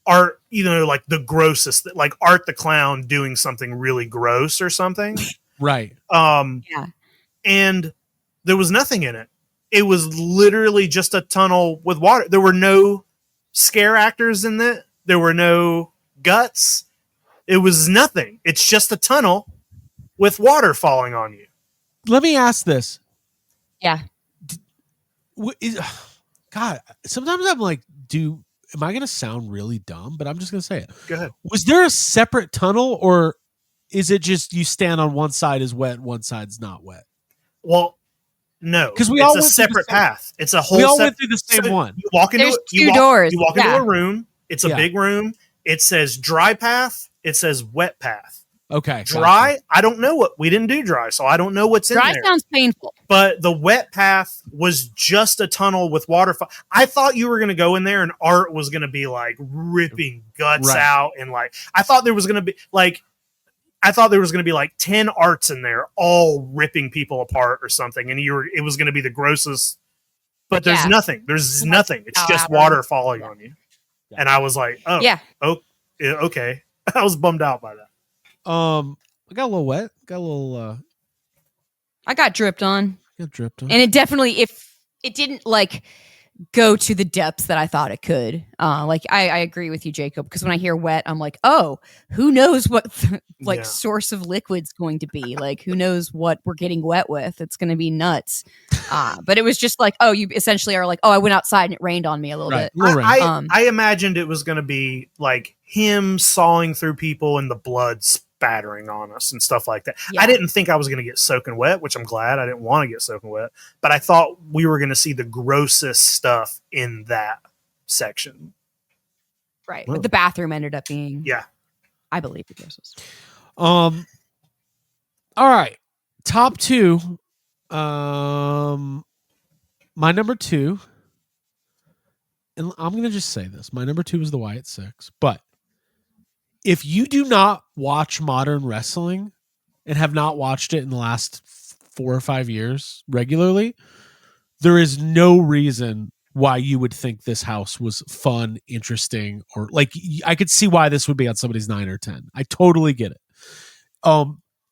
Art, you know, like the grossest, like Art the Clown doing something really gross or something. Right. Yeah. And there was nothing in it. It was literally just a tunnel with water. There were no scare actors in it. There were no guts. It was nothing. It's just a tunnel with water falling on you. Let me ask this. Yeah. God, sometimes I'm like, am I going to sound really dumb? But I'm just going to say it. Go ahead. Was there a separate tunnel, or is it just you stand on one side is wet, one side's not wet? Well, no, because it's a separate path. It's a whole. We all went through the same one. You walk into doors. You walk into a room. It's a big room. It says dry path. It says wet path. Okay. Dry, gotcha. I don't know we didn't do dry, so I don't know what's in Dry there. sounds painful. But the wet path was just a tunnel with waterfall. I thought you were going to go in there and Art was going to be like ripping guts out. And like, I thought there was going to be like 10 Arts in there all ripping people apart or something. And it was going to be the grossest, but there's nothing. There's nothing. It's just water falling on you. Yeah. And I was like, okay. I was bummed out by that. I got a little wet. Got a little. I got dripped on. Got dripped on. And it definitely, if it didn't like go to the depths that I thought it could. Like I agree with you, Jacob, because when I hear wet, I'm like, oh, who knows what source of liquid's going to be? Like, who knows what we're getting wet with? It's going to be nuts. But it was just like, oh, you essentially are like, oh, I went outside and it rained on me a little bit. I imagined it was going to be like him sawing through people and the blood spattering on us and stuff like that. Yeah. I didn't think I was going to get soaking wet, which I'm glad. I didn't want to get soaking wet, but I thought we were going to see the grossest stuff in that section. Right. But the bathroom ended up being, I believe, the grossest. All right. Top two. My number two, and I'm going to just say this. My number two is the Wyatt Six, but if you do not watch modern wrestling and have not watched it in the last 4 or 5 years regularly, there is no reason why you would think this house was fun, interesting, or like I could see why this would be on somebody's 9 or 10. I totally get it.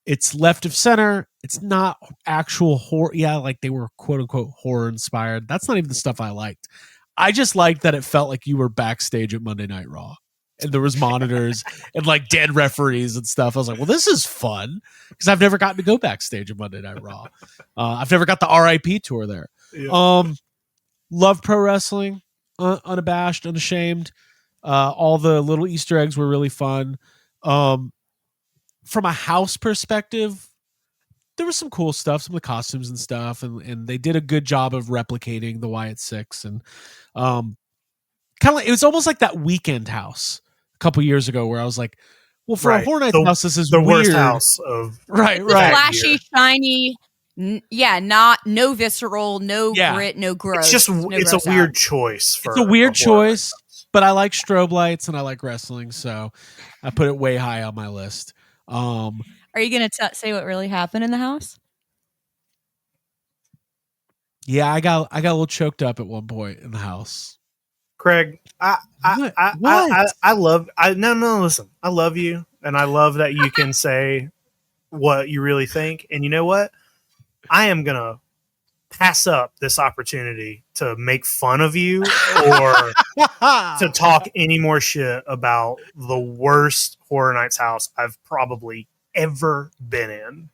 It's left of center. It's not actual horror. Yeah, like they were quote unquote horror inspired. That's not even the stuff I liked. I just liked that it felt like you were backstage at Monday Night Raw. And there was monitors and like dead referees and stuff. I was like, well, this is fun because I've never gotten to go backstage at Monday Night Raw. I've never got the RIP tour there. Yeah. Love pro wrestling, unabashed, unashamed. All the little Easter eggs were really fun. From a house perspective, there was some cool stuff, some of the costumes and stuff, and they did a good job of replicating the Wyatt Six. And kind of like, it was almost like that Weekend House a couple years ago where I was like, well, for a Horror Nights house, this is the weird. Worst house of right. Flashy, shiny, no visceral, no grit, no gross. It's just it's a weird choice. It's a weird choice, but I like strobe lights and I like wrestling, so I put it way high on my list. Are you going to say what really happened in the house? Yeah, I got a little choked up at one point in the house. Craig, listen, I love you, and I love that you can say what you really think. And you know what? I am gonna pass up this opportunity to make fun of you or to talk any more shit about the worst Horror Nights house I've probably ever been in.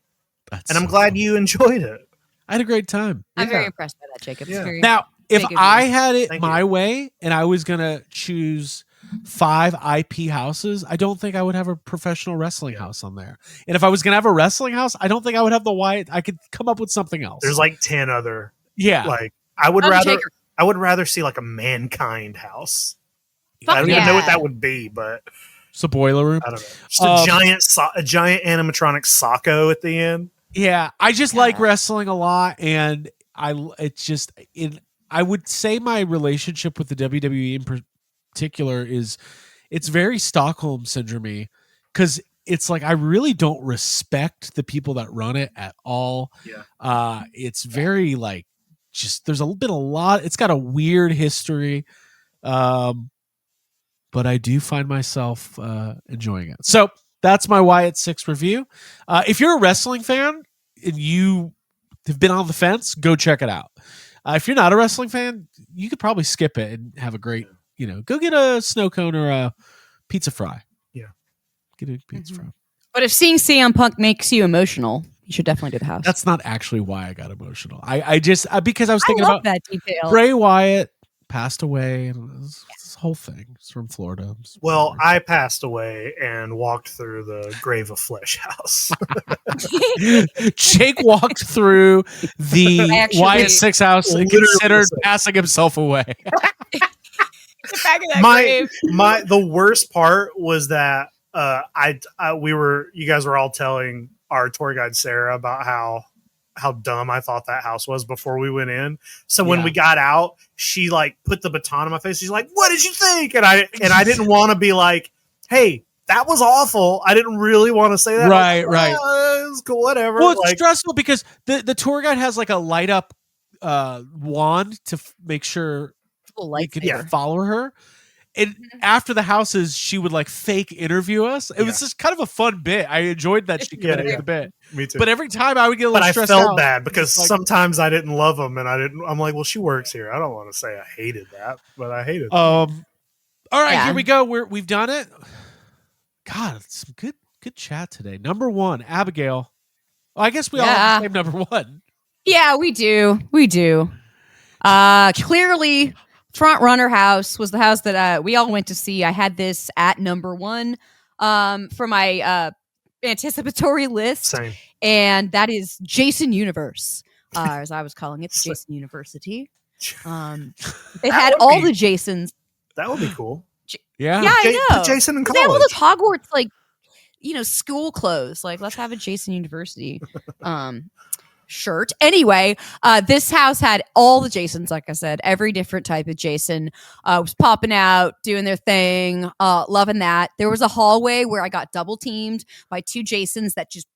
And I'm glad you enjoyed it. I had a great time. I'm very impressed by that, Jacob. Yeah. Now, if I had it my way and I was going to choose 5 IP houses, I don't think I would have a professional wrestling house on there. And if I was going to have a wrestling house, I don't think I would have the Wyatt. I could come up with something else. There's like 10 other. Yeah. Like I would rather see like a Mankind house. I don't even know what that would be, but it's a boiler room. I don't know. Just a giant animatronic Socko at the end. Yeah, I just like wrestling a lot, and I would say my relationship with the WWE in particular is it's very Stockholm syndrome because it's like I really don't respect the people that run it at all. Yeah, it's very like just there's been a lot. It's got a weird history, but I do find myself enjoying it. So. That's my Wyatt Six review. If you're a wrestling fan and you have been on the fence, go check it out. If you're not a wrestling fan, you could probably skip it and have a great, go get a snow cone or a pizza fry. Yeah. Get a pizza fry. But if seeing CM Punk makes you emotional, you should definitely do the house. That's not actually why I got emotional. I just, because I was thinking about that detail. Bray Wyatt passed away and this whole thing. It's from Florida. Well, I passed away and walked through the Grave of Flesh house. Jake walked through the Wyatt Six house and considered passing himself away. The worst part was that you guys were all telling our tour guide Sarah about how dumb I thought that house was before we went in. So when we got out, she like put the baton on my face. She's like, "What did you think?" And I didn't want to be like, "Hey, that was awful." I didn't really want to say that. Right, like, right. It was cool, whatever. Well, it's stressful because the tour guide has like a light up wand to make sure we can follow her. And after the houses, she would like fake interview us. It was just kind of a fun bit. I enjoyed that she committed to the bit. Me too. But every time I would get a little stressed out. But I felt bad because sometimes I didn't love them, and I'm like, well, she works here. I don't want to say I hated that, but I hated it. All right, here we go. We've done it. God, it's some good chat today. Number one, Abigail. Oh, I guess we all have the same number one. Yeah, we do. Clearly, Front Runner House was the house that we all went to see. I had this at number one for my anticipatory list. Same. And that is Jason Universe, as I was calling it, Jason University. They had all the Jasons. That would be cool. Yeah, I know. Put Jason in college. They have all the Hogwarts, like, school clothes. Like, let's have a Jason University shirt. Anyway, this house had all the Jasons, like I said, every different type of Jason was popping out, doing their thing, loving that. There was a hallway where I got double teamed by two Jasons that just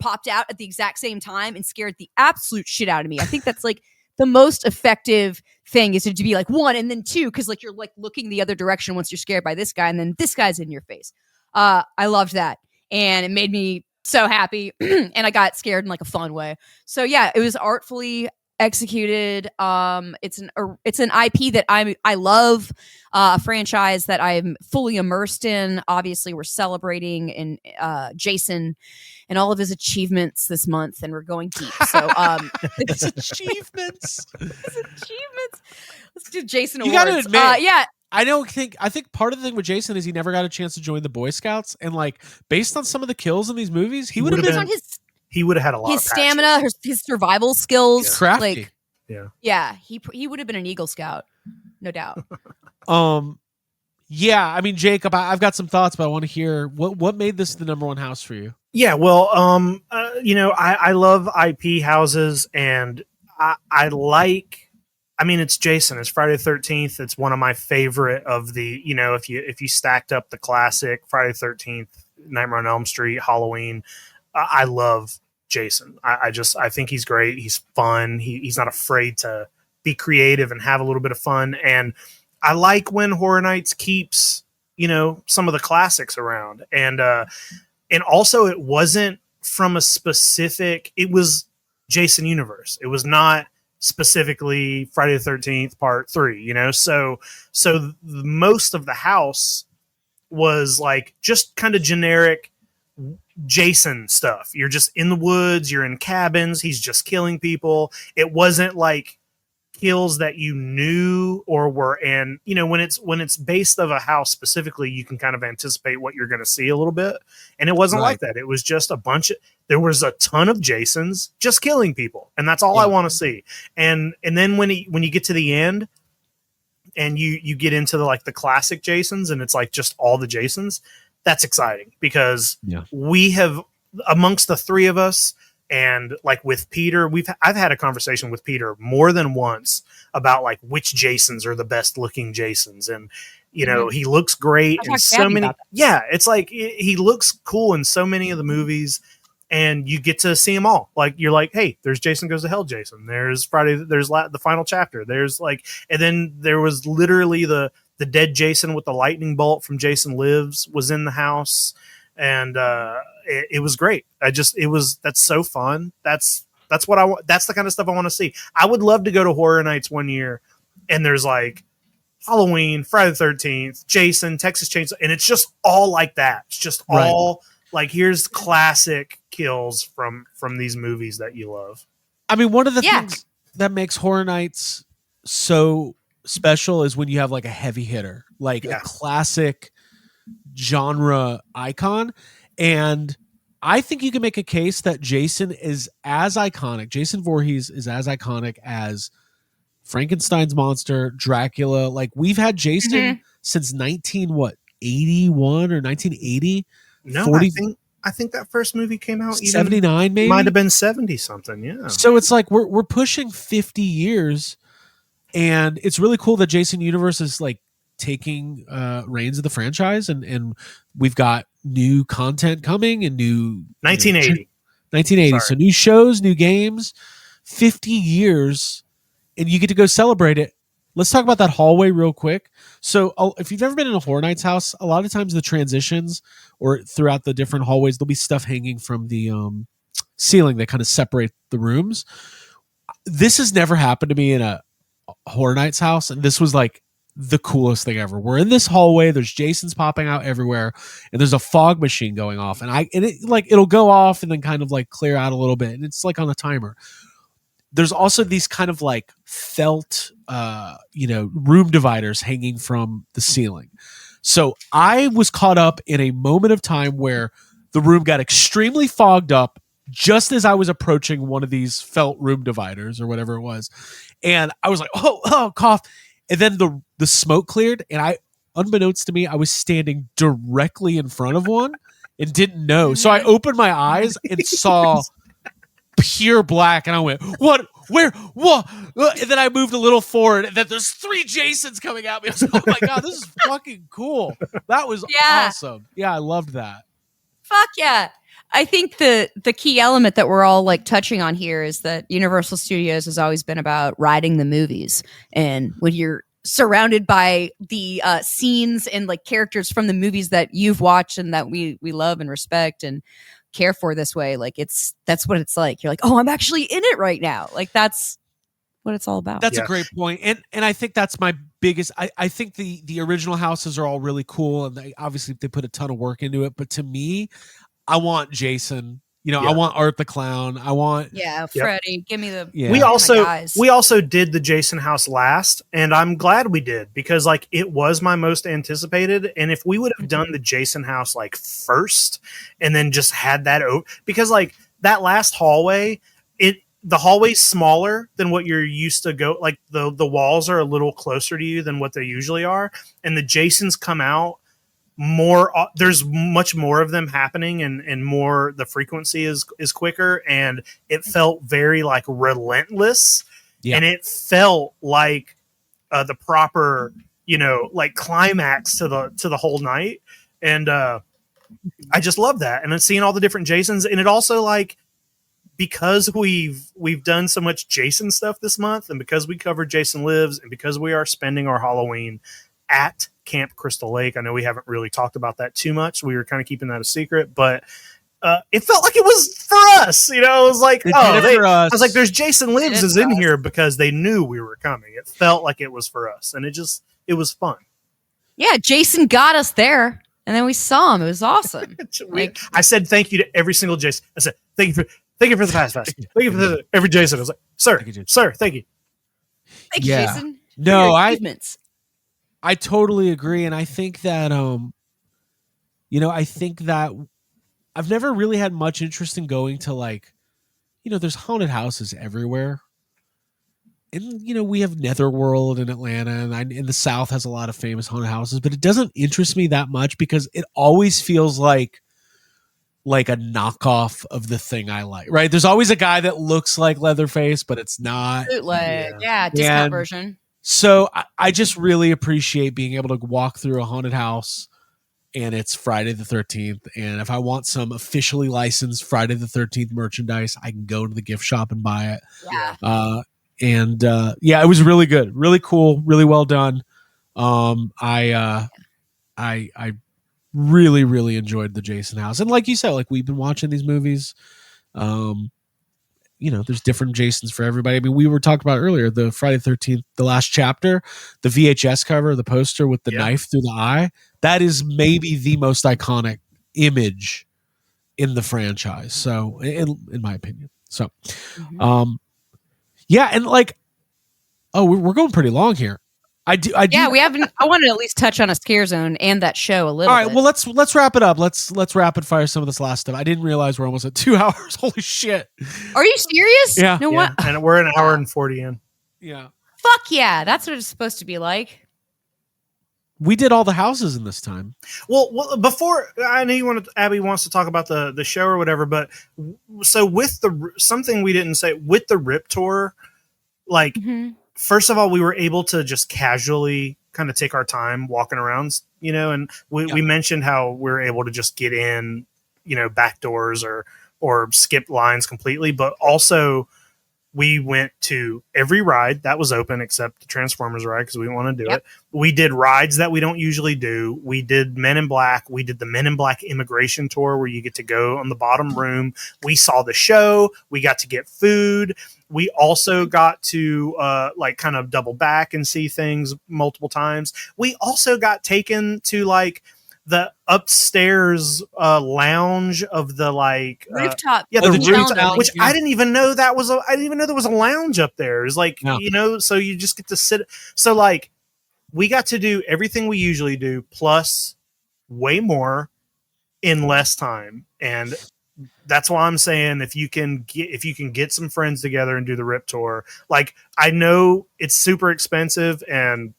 popped out at the exact same time and scared the absolute shit out of me. I think that's like the most effective thing is to be like one and then two, because like you're like looking the other direction once you're scared by this guy and then this guy's in your face. I loved that, and it made me so happy, and I got scared in like a fun way. So yeah, it was artfully executed. It's an IP that I love, a franchise that I'm fully immersed in. Obviously, we're celebrating in Jason and all of his achievements this month, and we're going deep. So his achievements. Let's do Jason you awards. Gotta admit, yeah. I think part of the thing with Jason is he never got a chance to join the Boy Scouts, and like based on some of the kills in these movies, he would have been. He would have had a lot. His stamina, his survival skills, crafty. Yeah, he would have been an Eagle Scout, no doubt. Yeah, I mean, Jacob, I've got some thoughts, but I want to hear what made this the number one house for you. Yeah, well, I love IP houses, and I like. I mean, it's Jason. It's Friday the 13th. It's one of my favorite of the. If you stacked up the classic Friday the 13th, Nightmare on Elm Street, Halloween, I love Jason. I think he's great. He's fun. He's not afraid to be creative and have a little bit of fun. And I like when Horror Nights keeps some of the classics around. And also it wasn't from a specific. It was Jason Universe. It was not specifically Friday the 13th Part 3. So most of the house was like just kind of generic Jason stuff. You're just in the woods, you're in cabins, he's just killing people. It wasn't like kills that you knew or were in, when it's based of a house specifically, you can kind of anticipate what you're going to see a little bit. And it wasn't like that. It was just there was a ton of Jasons just killing people. And that's all I want to see. And then when you get to the end and you get into the classic Jasons and it's like just all the Jasons, that's exciting because we have, amongst the three of us, and like with Peter, I've had a conversation with Peter more than once about like which Jasons are the best looking Jasons. And, he looks great in so many. Yeah. It's like, he looks cool in so many of the movies and you get to see them all. Like, you're like, hey, there's Jason Goes to Hell, Jason. There's Friday. There's the final chapter. There's like, and then there was literally the dead Jason with the lightning bolt from Jason Lives was in the house. And, it was great. That's so fun. That's what I want. That's the kind of stuff I want to see. I would love to go to Horror Nights one year and there's like Halloween, Friday the 13th, Jason, Texas Chainsaw, and it's just all like that. It's just all like, here's classic kills from these movies that you love. I mean, one of the things that makes Horror Nights so special is when you have like a heavy hitter, like a classic genre icon. And I think you can make a case that Jason is as iconic. Jason Voorhees is as iconic as Frankenstein's monster, Dracula. Like, we've had Jason since 81 or 1980. No, 40, I think that first movie came out 79 maybe? Might have been 70 something, yeah. So it's like we're pushing 50 years, and it's really cool that Jason Universe is like taking reins of the franchise, and we've got new content coming and new 1980. 1980. Sorry. So new shows, new games, 50 years, and you get to go celebrate it. Let's talk about that hallway real quick. So if you've ever been in a Horror Nights house, a lot of times the transitions or throughout the different hallways, there'll be stuff hanging from the ceiling that kind of separate the rooms. This has never happened to me in a Horror Nights house, and this was like the coolest thing ever. We're in this hallway, there's Jasons popping out everywhere, and there's a fog machine going off, and it'll go off and then kind of like clear out a little bit, and it's like on a timer. There's also these kind of like felt room dividers hanging from the ceiling. So I was caught up in a moment of time where the room got extremely fogged up just as I was approaching one of these felt room dividers or whatever it was. And I was like, oh, cough. And then the smoke cleared, and unbeknownst to me, I was standing directly in front of one and didn't know. So I opened my eyes and saw pure black, and I went, what, where, what? And then I moved a little forward, and then there's 3 Jasons coming at me. I was like, oh my God, this is fucking cool. That was awesome. Yeah, I loved that. Fuck yeah. I think the key element that we're all like touching on here is that Universal Studios has always been about writing the movies. And when you're surrounded by the scenes and like characters from the movies that you've watched and that we love and respect and care for this way, like that's what it's like. You're like, oh, I'm actually in it right now. Like that's what it's all about. That's a great point. And I think that's my biggest, I think the original houses are all really cool, and they put a ton of work into it. But to me, I want Jason. I want Art the Clown. I want Freddy. Give me the We also did the Jason house last, and I'm glad we did, because like it was my most anticipated. And if we would have done the Jason house like first and then just had that because like that last hallway, the hallway's smaller than what you're used to go. Like the walls are a little closer to you than what they usually are, and the Jasons come out more. There's much more of them happening, and more, the frequency is quicker, and it felt very like relentless, and it felt like the proper like climax to the whole night. And I just love that. And then seeing all the different Jasons, and it also like, because we've done so much Jason stuff this month, and because we covered Jason Lives, and because we are spending our Halloween at Camp Crystal Lake. I know we haven't really talked about that too much. We were kind of keeping that a secret, but it felt like it was for us. It was like, I was like, there's Jason Lives is in here because they knew we were coming. It felt like it was for us, and it was fun. Yeah, Jason got us there, and then we saw him. It was awesome. I said thank you to every single Jason. I said thank you for the pass. Thank you for every Jason. I was like, sir, thank you. Thank you, Jason. No, I totally agree, and I think that I've never really had much interest in going to like, there's haunted houses everywhere, and we have Netherworld in Atlanta, and in the South has a lot of famous haunted houses, but it doesn't interest me that much because it always feels like a knockoff of the thing I like. Right? There's always a guy that looks like Leatherface, but it's not. Bootleg, discount version. So I just really appreciate being able to walk through a haunted house, and it's Friday the 13th. And if I want some officially licensed Friday the 13th merchandise, I can go to the gift shop and buy it. Yeah. It was really good, really cool, really well done. I really, really enjoyed the Jason house. And like you said, like we've been watching these movies, there's different Jasons for everybody. I mean, we were talking about earlier, the Friday the 13th, the last chapter, the VHS cover, the poster with the knife through the eye. That is maybe the most iconic image in the franchise. So, in my opinion. So, and like, we're going pretty long here. I do. We haven't. I wanted to at least touch on a Scare Zone and that show a little. All right. bit. Well, let's wrap it up. Let's rapid fire some of this last stuff. I didn't realize we're almost at 2 hours. Holy shit! Are you serious? Yeah. What? And we're an hour and 40 in. Yeah. Fuck yeah! That's what it's supposed to be like. we did all the houses in this time. Well, before I know Abby wants to talk about the show or whatever, but so with something we didn't say with the Rip Tour, like first of all, we were able to just casually kind of take our time walking around, and we mentioned how we were able to just get in, back doors or skip lines completely, but also we went to every ride that was open except the Transformers ride because we didn't want to do it. We did rides that we don't usually do. We did Men in Black. We did the Men in Black immigration tour where you get to go on the bottom room. We saw the show. We got to get food. We also got to kind of double back and see things multiple times. We also got taken to the upstairs lounge of the rooftop. The rooftop, which I didn't even know I didn't even know there was a lounge up there. It's so you just get to sit. So we got to do everything we usually do plus way more in less time. And that's why I'm saying if you can get some friends together and do the Rip Tour, I know it's super expensive and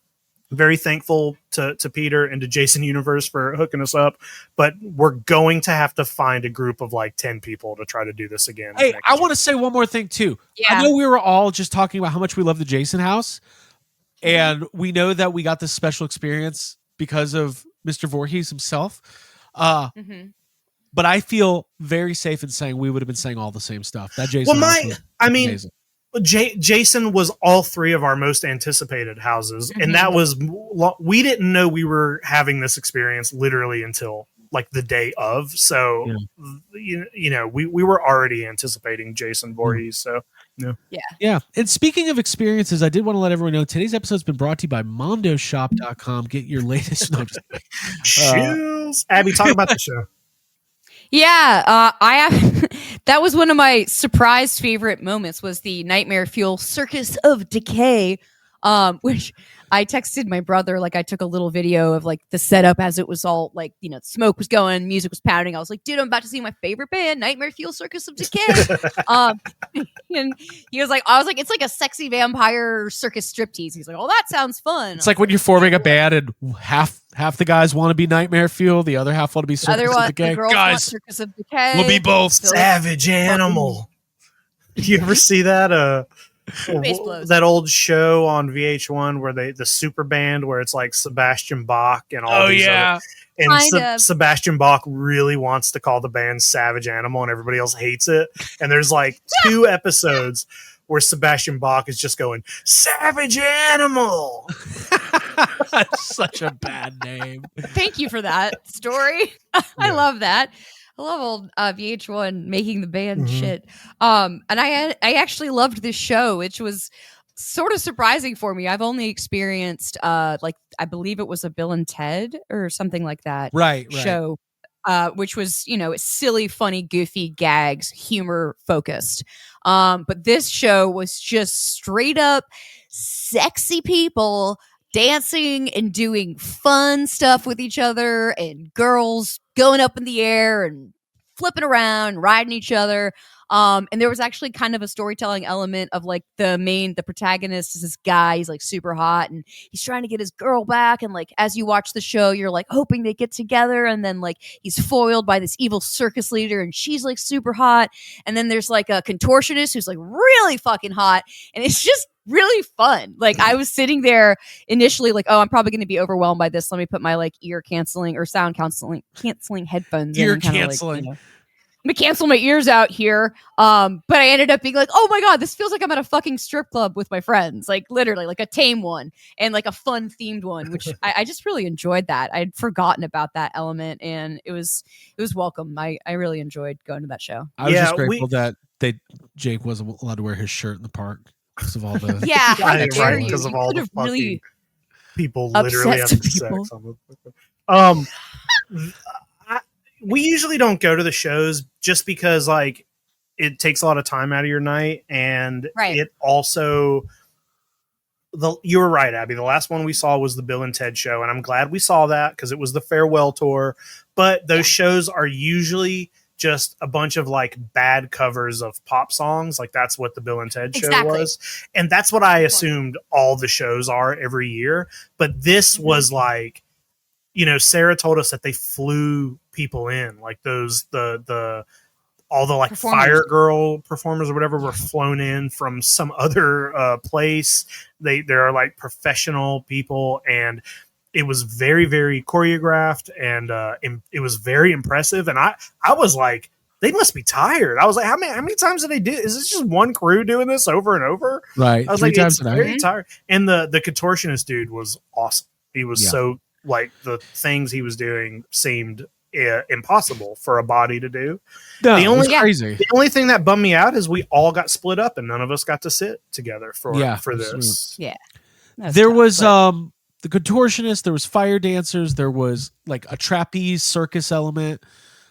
very thankful to Peter and to Jason Universe for hooking us up, but we're going to have to find a group of 10 people to try to do this again. Hey, I want to say one more thing too. Yeah. I know we were all just talking about how much we love the Jason house, and we know that we got this special experience because of Mr. Voorhees himself. But I feel very safe in saying we would have been saying all the same stuff. That Jason house was amazing. Jason was all three of our most anticipated houses, and that was we didn't know we were having this experience literally until the day of. So we were already anticipating Jason Voorhees. So yeah. And speaking of experiences, I did want to let everyone know today's episode has been brought to you by MondoShop.com. Get your latest shoes. Abby, talk about the show. Yeah, that was one of my surprise favorite moments was the Nightmare Fuel Circus of Decay, which I texted my brother. I took a little video of the setup as it was all smoke was going, music was pounding. I was like, dude, I'm about to see my favorite band, Nightmare Fuel Circus of Decay. And he was I was like, it's like a sexy vampire circus striptease. He's like, oh, that sounds fun. It's like when you're forming a band and half the guys want to be Nightmare Fuel, the other half want to be Circus of Decay. Guys, Circus of Decay. We'll be both. Savage Animal. Did you ever see that? That old show on VH1 where the super band where it's Sebastian Bach and all these other, Sebastian Bach really wants to call the band Savage Animal and everybody else hates it. And there's 2 episodes where Sebastian Bach is just going Savage Animal. That's such a bad name. Thank you for that story. I love that. I love old VH1 making the band shit. And I actually loved this show, which was sort of surprising for me. I've only experienced I believe it was a Bill and Ted or something like that show, which was, it's silly, funny, goofy gags, humor focused. But this show was just straight up sexy people dancing and doing fun stuff with each other and girls going up in the air and flipping around, riding each other. And there was actually kind of a storytelling element of the protagonist is this guy, he's super hot and he's trying to get his girl back. And as you watch the show, you're hoping they get together. And then he's foiled by this evil circus leader and she's super hot. And then there's a contortionist who's really fucking hot. And it's just really fun. I was sitting there initially oh, I'm probably going to be overwhelmed by this. Let me put my ear canceling or sound canceling headphones ear canceling. I'm gonna cancel my ears out here. But I ended up being oh my god, this feels like I'm at a fucking strip club with my friends, literally a tame one and a fun themed one, which I just really enjoyed that. I'd forgotten about that element and it was welcome. I really enjoyed going to that show. I was just grateful that Jake wasn't allowed to wear his shirt in the park because of all the because of all the fucking really people literally having sex on the we usually don't go to the shows just because it takes a lot of time out of your night and it also you were right, Abby. The last one we saw was the Bill and Ted show and I'm glad we saw that because it was the farewell tour, but those shows are usually just a bunch of bad covers of pop songs. That's what the Bill and Ted show was. And that's what I assumed all the shows are every year. But this was Sarah told us that they flew people in, like all the like Fire Girl performers or whatever were flown in from some other place. There are like professional people, and it was very, very choreographed, and it was very impressive. And I was like, they must be tired. I was like, how many times did they do? Is this just one crew doing this over and over? Right. I was like, it's very tired. And the contortionist dude was awesome. He was so like the things he was doing seemed impossible for a body to do. No, crazy. The only thing that bummed me out is we all got split up and none of us got to sit together for this. Yeah. There was the contortionist, there was fire dancers, there was like a trapeze circus element.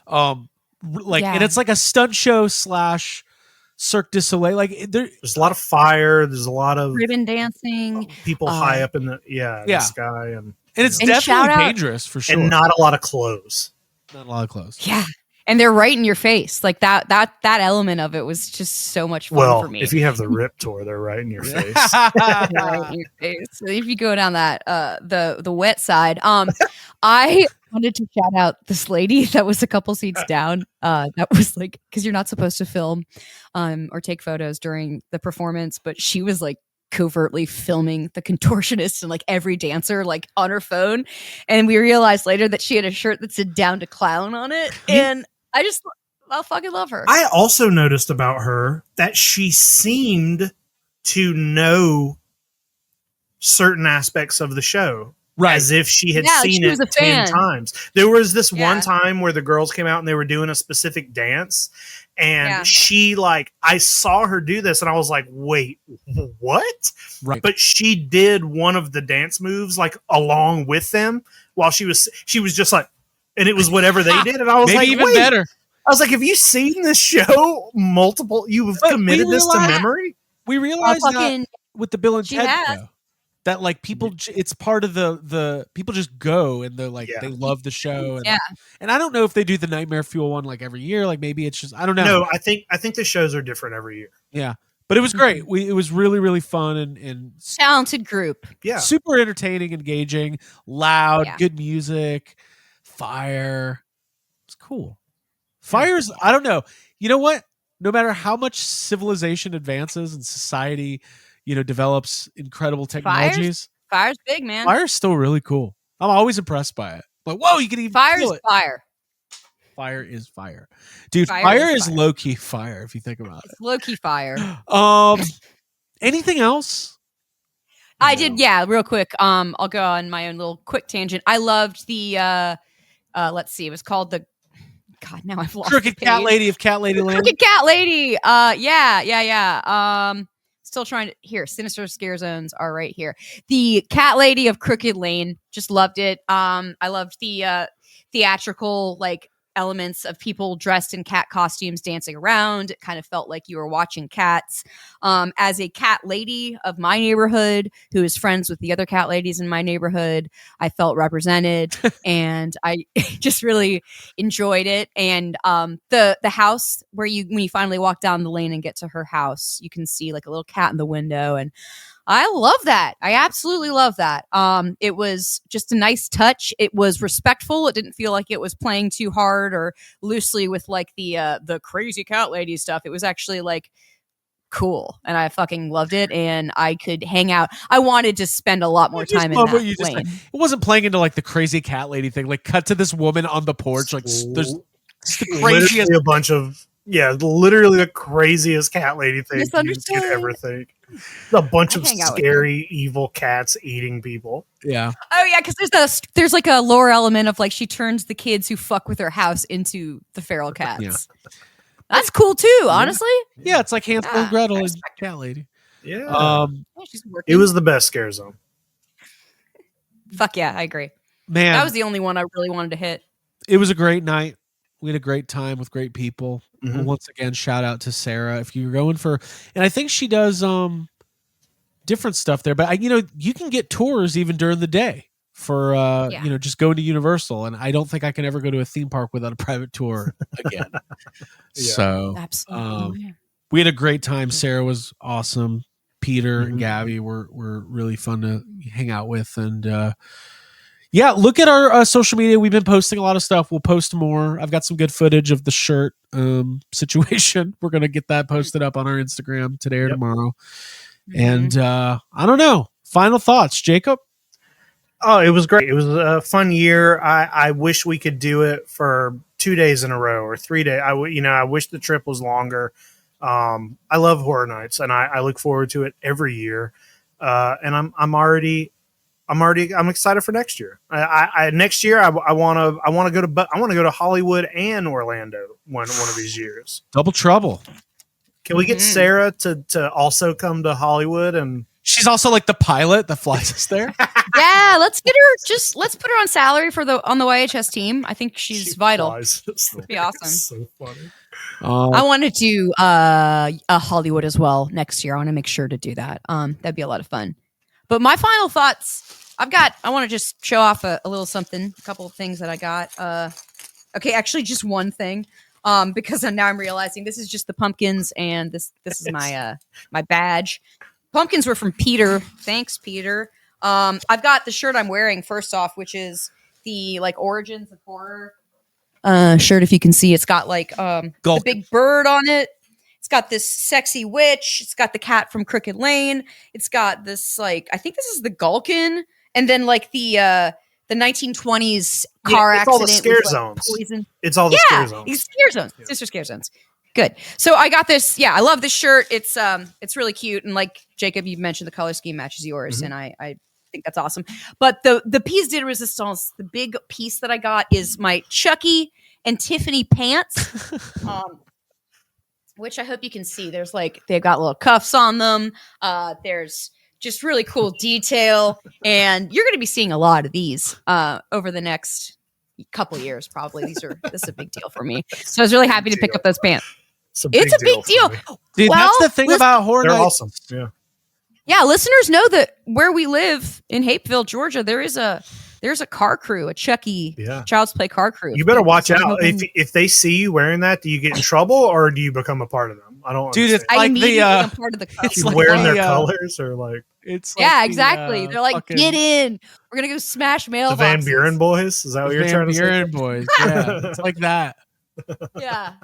And it's like a stunt show / Cirque du Soleil. Like there's a lot of fire, there's a lot of ribbon dancing, people high up in the sky, and it's definitely dangerous for sure. And not a lot of clothes. Not a lot of clothes. Yeah. And they're right in your face. Like that element of it was just so much fun for me. If you have the Rip Tour, they're right in your face. Right in your face. So if you go down that the wet side, I wanted to shout out this lady that was a couple seats down. That was like, because you're not supposed to film or take photos during the performance, but she was like covertly filming the contortionist and like every dancer like on her phone, and we realized later that she had a shirt that said "Down to Clown" on it, and I fucking love her. I also noticed about her that she seemed to know certain aspects of the show, right? As if she had seen it 10 times. There was this one time where the girls came out and they were doing a specific dance, and she I saw her do this and I was like, wait, what? Right. But she did one of the dance moves like along with them while she was just like, and it was whatever they did. And I was maybe like, even wait. better. I was like, have you seen this show you've committed this to memory? We realized that with the Bill and Ted show. That like people, it's part of the people just go and they're like they love the show, and I don't know if they do the Nightmare Fuel one like every year, like maybe it's just I don't know. No, I think the shows are different every year. Yeah, but it was great. It was really, really fun and talented group. Yeah, super entertaining, engaging, loud, good music, fire. It's cool. Fire's I don't know. You know what? No matter how much civilization advances and society, develops incredible technologies. Fire's big, man. Fire's still really cool. I'm always impressed by it. Like, whoa, you can even feel it. Fire. Fire is fire. Dude, fire is low-key fire if you think about it. Low-key fire. Anything else? I did, real quick. I'll go on my own little quick tangent. I loved the let's see, it was called the God, now I've lost Crooked Cat Lady of Cat Lady Land. Crooked Cat Lady. Yeah. Still trying to Sinister Scare Zones are right here. The Cat Lady of Crooked Lane. Just loved it. I loved the theatrical elements of people dressed in cat costumes dancing around. It kind of felt like you were watching cats. As a cat lady of my neighborhood who is friends with the other cat ladies in my neighborhood, I felt represented and I just really enjoyed it. And the house where when you finally walk down the lane and get to her house, you can see like a little cat in the window, and I love that. I absolutely love that. It was just a nice touch. It was respectful. It didn't feel like it was playing too hard or loosely with like the crazy cat lady stuff. It was actually like cool, and I fucking loved it. And I could hang out. I wanted to spend a lot more time in that lane. It wasn't playing into like the crazy cat lady thing. Like cut to this woman on the porch. Like there's the craziest a bunch of literally the craziest cat lady thing you could ever think. A bunch of scary, evil cats eating people. Yeah. Oh yeah, because there's like a lore element of like she turns the kids who fuck with her house into the feral cats. Yeah. That's cool too, honestly. Yeah, it's like Hansel and Gretel and Cat Lady. Yeah. It was the best Scare Zone. Fuck yeah, I agree. Man, that was the only one I really wanted to hit. It was a great night. We had a great time with great people. Mm-hmm. Once again, shout out to Sarah. If you're going and I think she does different stuff there, but you can get tours even during the day for just going to Universal, and I don't think I can ever go to a theme park without a private tour again. So absolutely. We had a great time. Sarah was awesome. Peter and Gabby were really fun to hang out with, and Yeah, look at our social media. We've been posting a lot of stuff. We'll post more. I've got some good footage of the shirt situation. We're gonna get that posted up on our Instagram today or tomorrow. And I don't know. Final thoughts, Jacob? Oh, it was great. It was a fun year. I wish we could do it for 2 days in a row or 3 days. I wish the trip was longer. I love Horror Nights, and I look forward to it every year. And I'm excited for next year. Next year I want to go to Hollywood and Orlando one of these years. Double trouble. Can we get Sarah to also come to Hollywood? And she's also like the pilot that flies us there. Yeah, let's get her. Let's put her on salary on the YHS team. I think she's vital. It'd be awesome. So funny. I want to do a Hollywood as well next year. I want to make sure to do that. That'd be a lot of fun. But my final thoughts, I want to just show off a little something, a couple of things that I got. Okay, actually just one thing. Because now I'm realizing this is just the pumpkins, and this is my my badge. Pumpkins were from Peter. Thanks, Peter. I've got the shirt I'm wearing first off, which is the like Origins of Horror shirt. If you can see, it's got like the big bird on it. It's got this sexy witch. It's got the cat from Crooked Lane. It's got this like, I think this is the Gulkin, and then like the 1920s car accident. All the scare with, zones. Poison. It's all the scare zones. These scare zones. Yeah. Sister scare zones. Good. So I got this. Yeah, I love this shirt. It's really cute, and like Jacob, you mentioned the color scheme matches yours, and I think that's awesome. But the piece de resistance, the big piece that I got is my Chucky and Tiffany pants, which I hope you can see. There's like they've got little cuffs on them. There's just really cool detail, and you're going to be seeing a lot of these over the next couple years. Probably this is a big deal for me. So I was really happy to pick up those pants. It's a big deal. Dude, that's the thing about Horror They're Nights. awesome. Yeah, listeners know that where we live in Hapeville, Georgia, there's a car crew, a Chucky Child's Play car crew. You better watch out. If they see you wearing that, do you get in trouble or do you become a part of them? I don't. Dude, understand. it's like I'm part of the club. You wearing their colors or like it's exactly. They're like, get in. We're gonna go smash mailboxes. The Van Buren boys. Is that what you're trying to say? Van Buren boys. Yeah, it's like that. Yeah.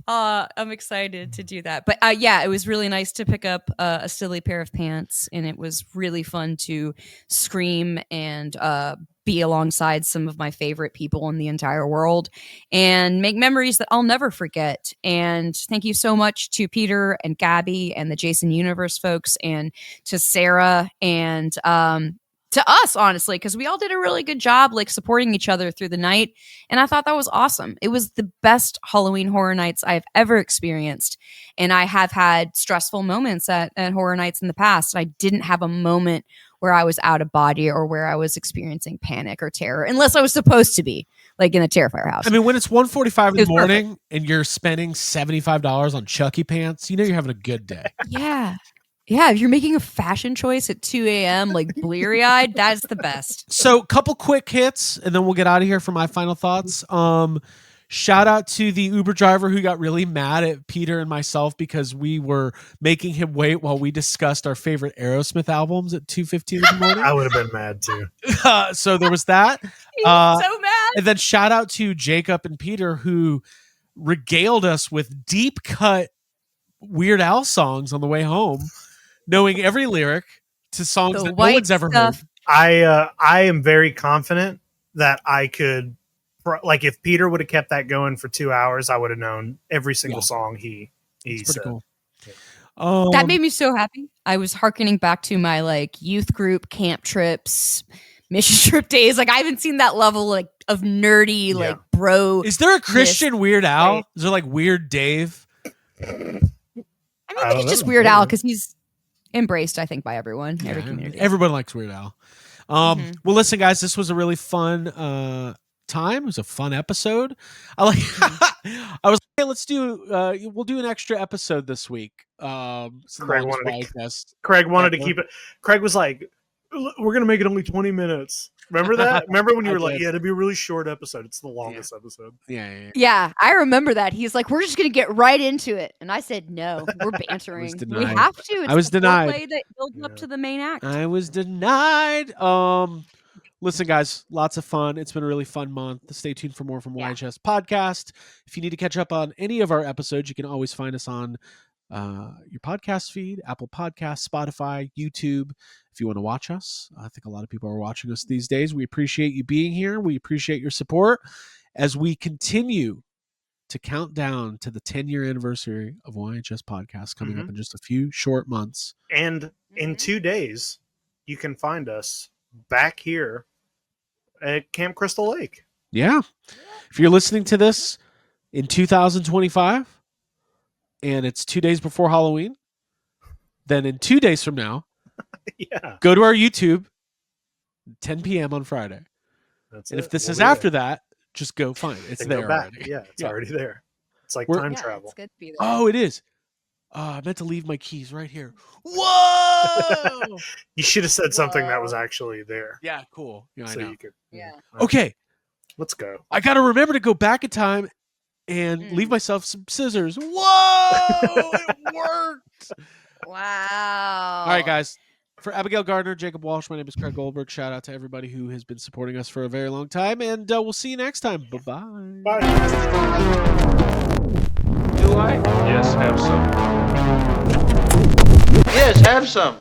I'm excited to do that. But it was really nice to pick up a silly pair of pants, and it was really fun to scream and be alongside some of my favorite people in the entire world and make memories that I'll never forget. And thank you so much to Peter and Gabby and the Jason Universe folks, and to Sarah and to us, honestly, because we all did a really good job like supporting each other through the night. And I thought that was awesome. It was the best Halloween Horror Nights I've ever experienced. And I have had stressful moments at Horror Nights in the past. I didn't have a moment where I was out of body or where I was experiencing panic or terror, unless I was supposed to be, like in a Terrifier house. I mean, when it's 1:45 in the morning and you're spending $75 on Chucky pants, you know you're having a good day. Yeah. Yeah, if you're making a fashion choice at 2 a.m., like bleary-eyed, that's the best. So, couple quick hits, and then we'll get out of here for my final thoughts. Shout out to the Uber driver who got really mad at Peter and myself because we were making him wait while we discussed our favorite Aerosmith albums at 2:15 in the morning. I would have been mad too. So there was that. He was so mad. And then shout out to Jacob and Peter who regaled us with deep cut Weird Al songs on the way home, knowing every lyric to songs that no one's ever heard. I am very confident that I could, like, if Peter would have kept that going for 2 hours, I would have known every single song he said. Cool. That made me so happy. I was hearkening back to my like youth group camp trips, mission trip days. Like I haven't seen that level like of nerdy like bro. Is there a Christian Weird Al? Right? Is there like Weird Dave? I mean, I think it's just Weird Al because he's embraced, I think, by everyone. Every community. Everyone likes Weird Al. Well, listen, guys, this was a really fun time. It was a fun episode. I like. I was like, hey, let's do. We'll do an extra episode this week. Craig wanted to keep it. Craig was like, "We're gonna make it only 20 minutes." Remember that? Remember when you were like, "Yeah, it'll be a really short episode. It's the longest episode." Yeah, I remember that. He's like, "We're just gonna get right into it," and I said, "No, we're bantering. We have to." It's I was denied. That builds up to the main act. I was denied. Listen, guys, lots of fun. It's been a really fun month. Stay tuned for more from YHS Podcast. If you need to catch up on any of our episodes, you can always find us on your podcast feed, Apple Podcasts, Spotify, YouTube. If you want to watch us, I think a lot of people are watching us these days. We appreciate you being here. We appreciate your support as we continue to count down to the 10-year anniversary of YHS Podcast coming up in just a few short months. And in 2 days, you can find us back here at Camp Crystal Lake. Yeah. If you're listening to this in 2025 and it's 2 days before Halloween, then in 2 days from now, go to our YouTube, 10 p.m. on Friday. And if this is after that, just go find it. It's there already. Yeah, it's already there. It's like time travel. It's good to be there. Oh, it is. I meant to leave my keys right here. Whoa! You should have said something that was actually there. Yeah, cool. Yeah, so I know. you could. Okay. Let's go. I got to remember to go back in time and leave myself some scissors. Whoa! It worked. Wow. All right, guys. For Abigail Gardner, Jacob Walsh, my name is Craig Goldberg. Shout out to everybody who has been supporting us for a very long time, and we'll see you next time. Bye-bye. Bye. Do I? Yes, have some. Yes, have some.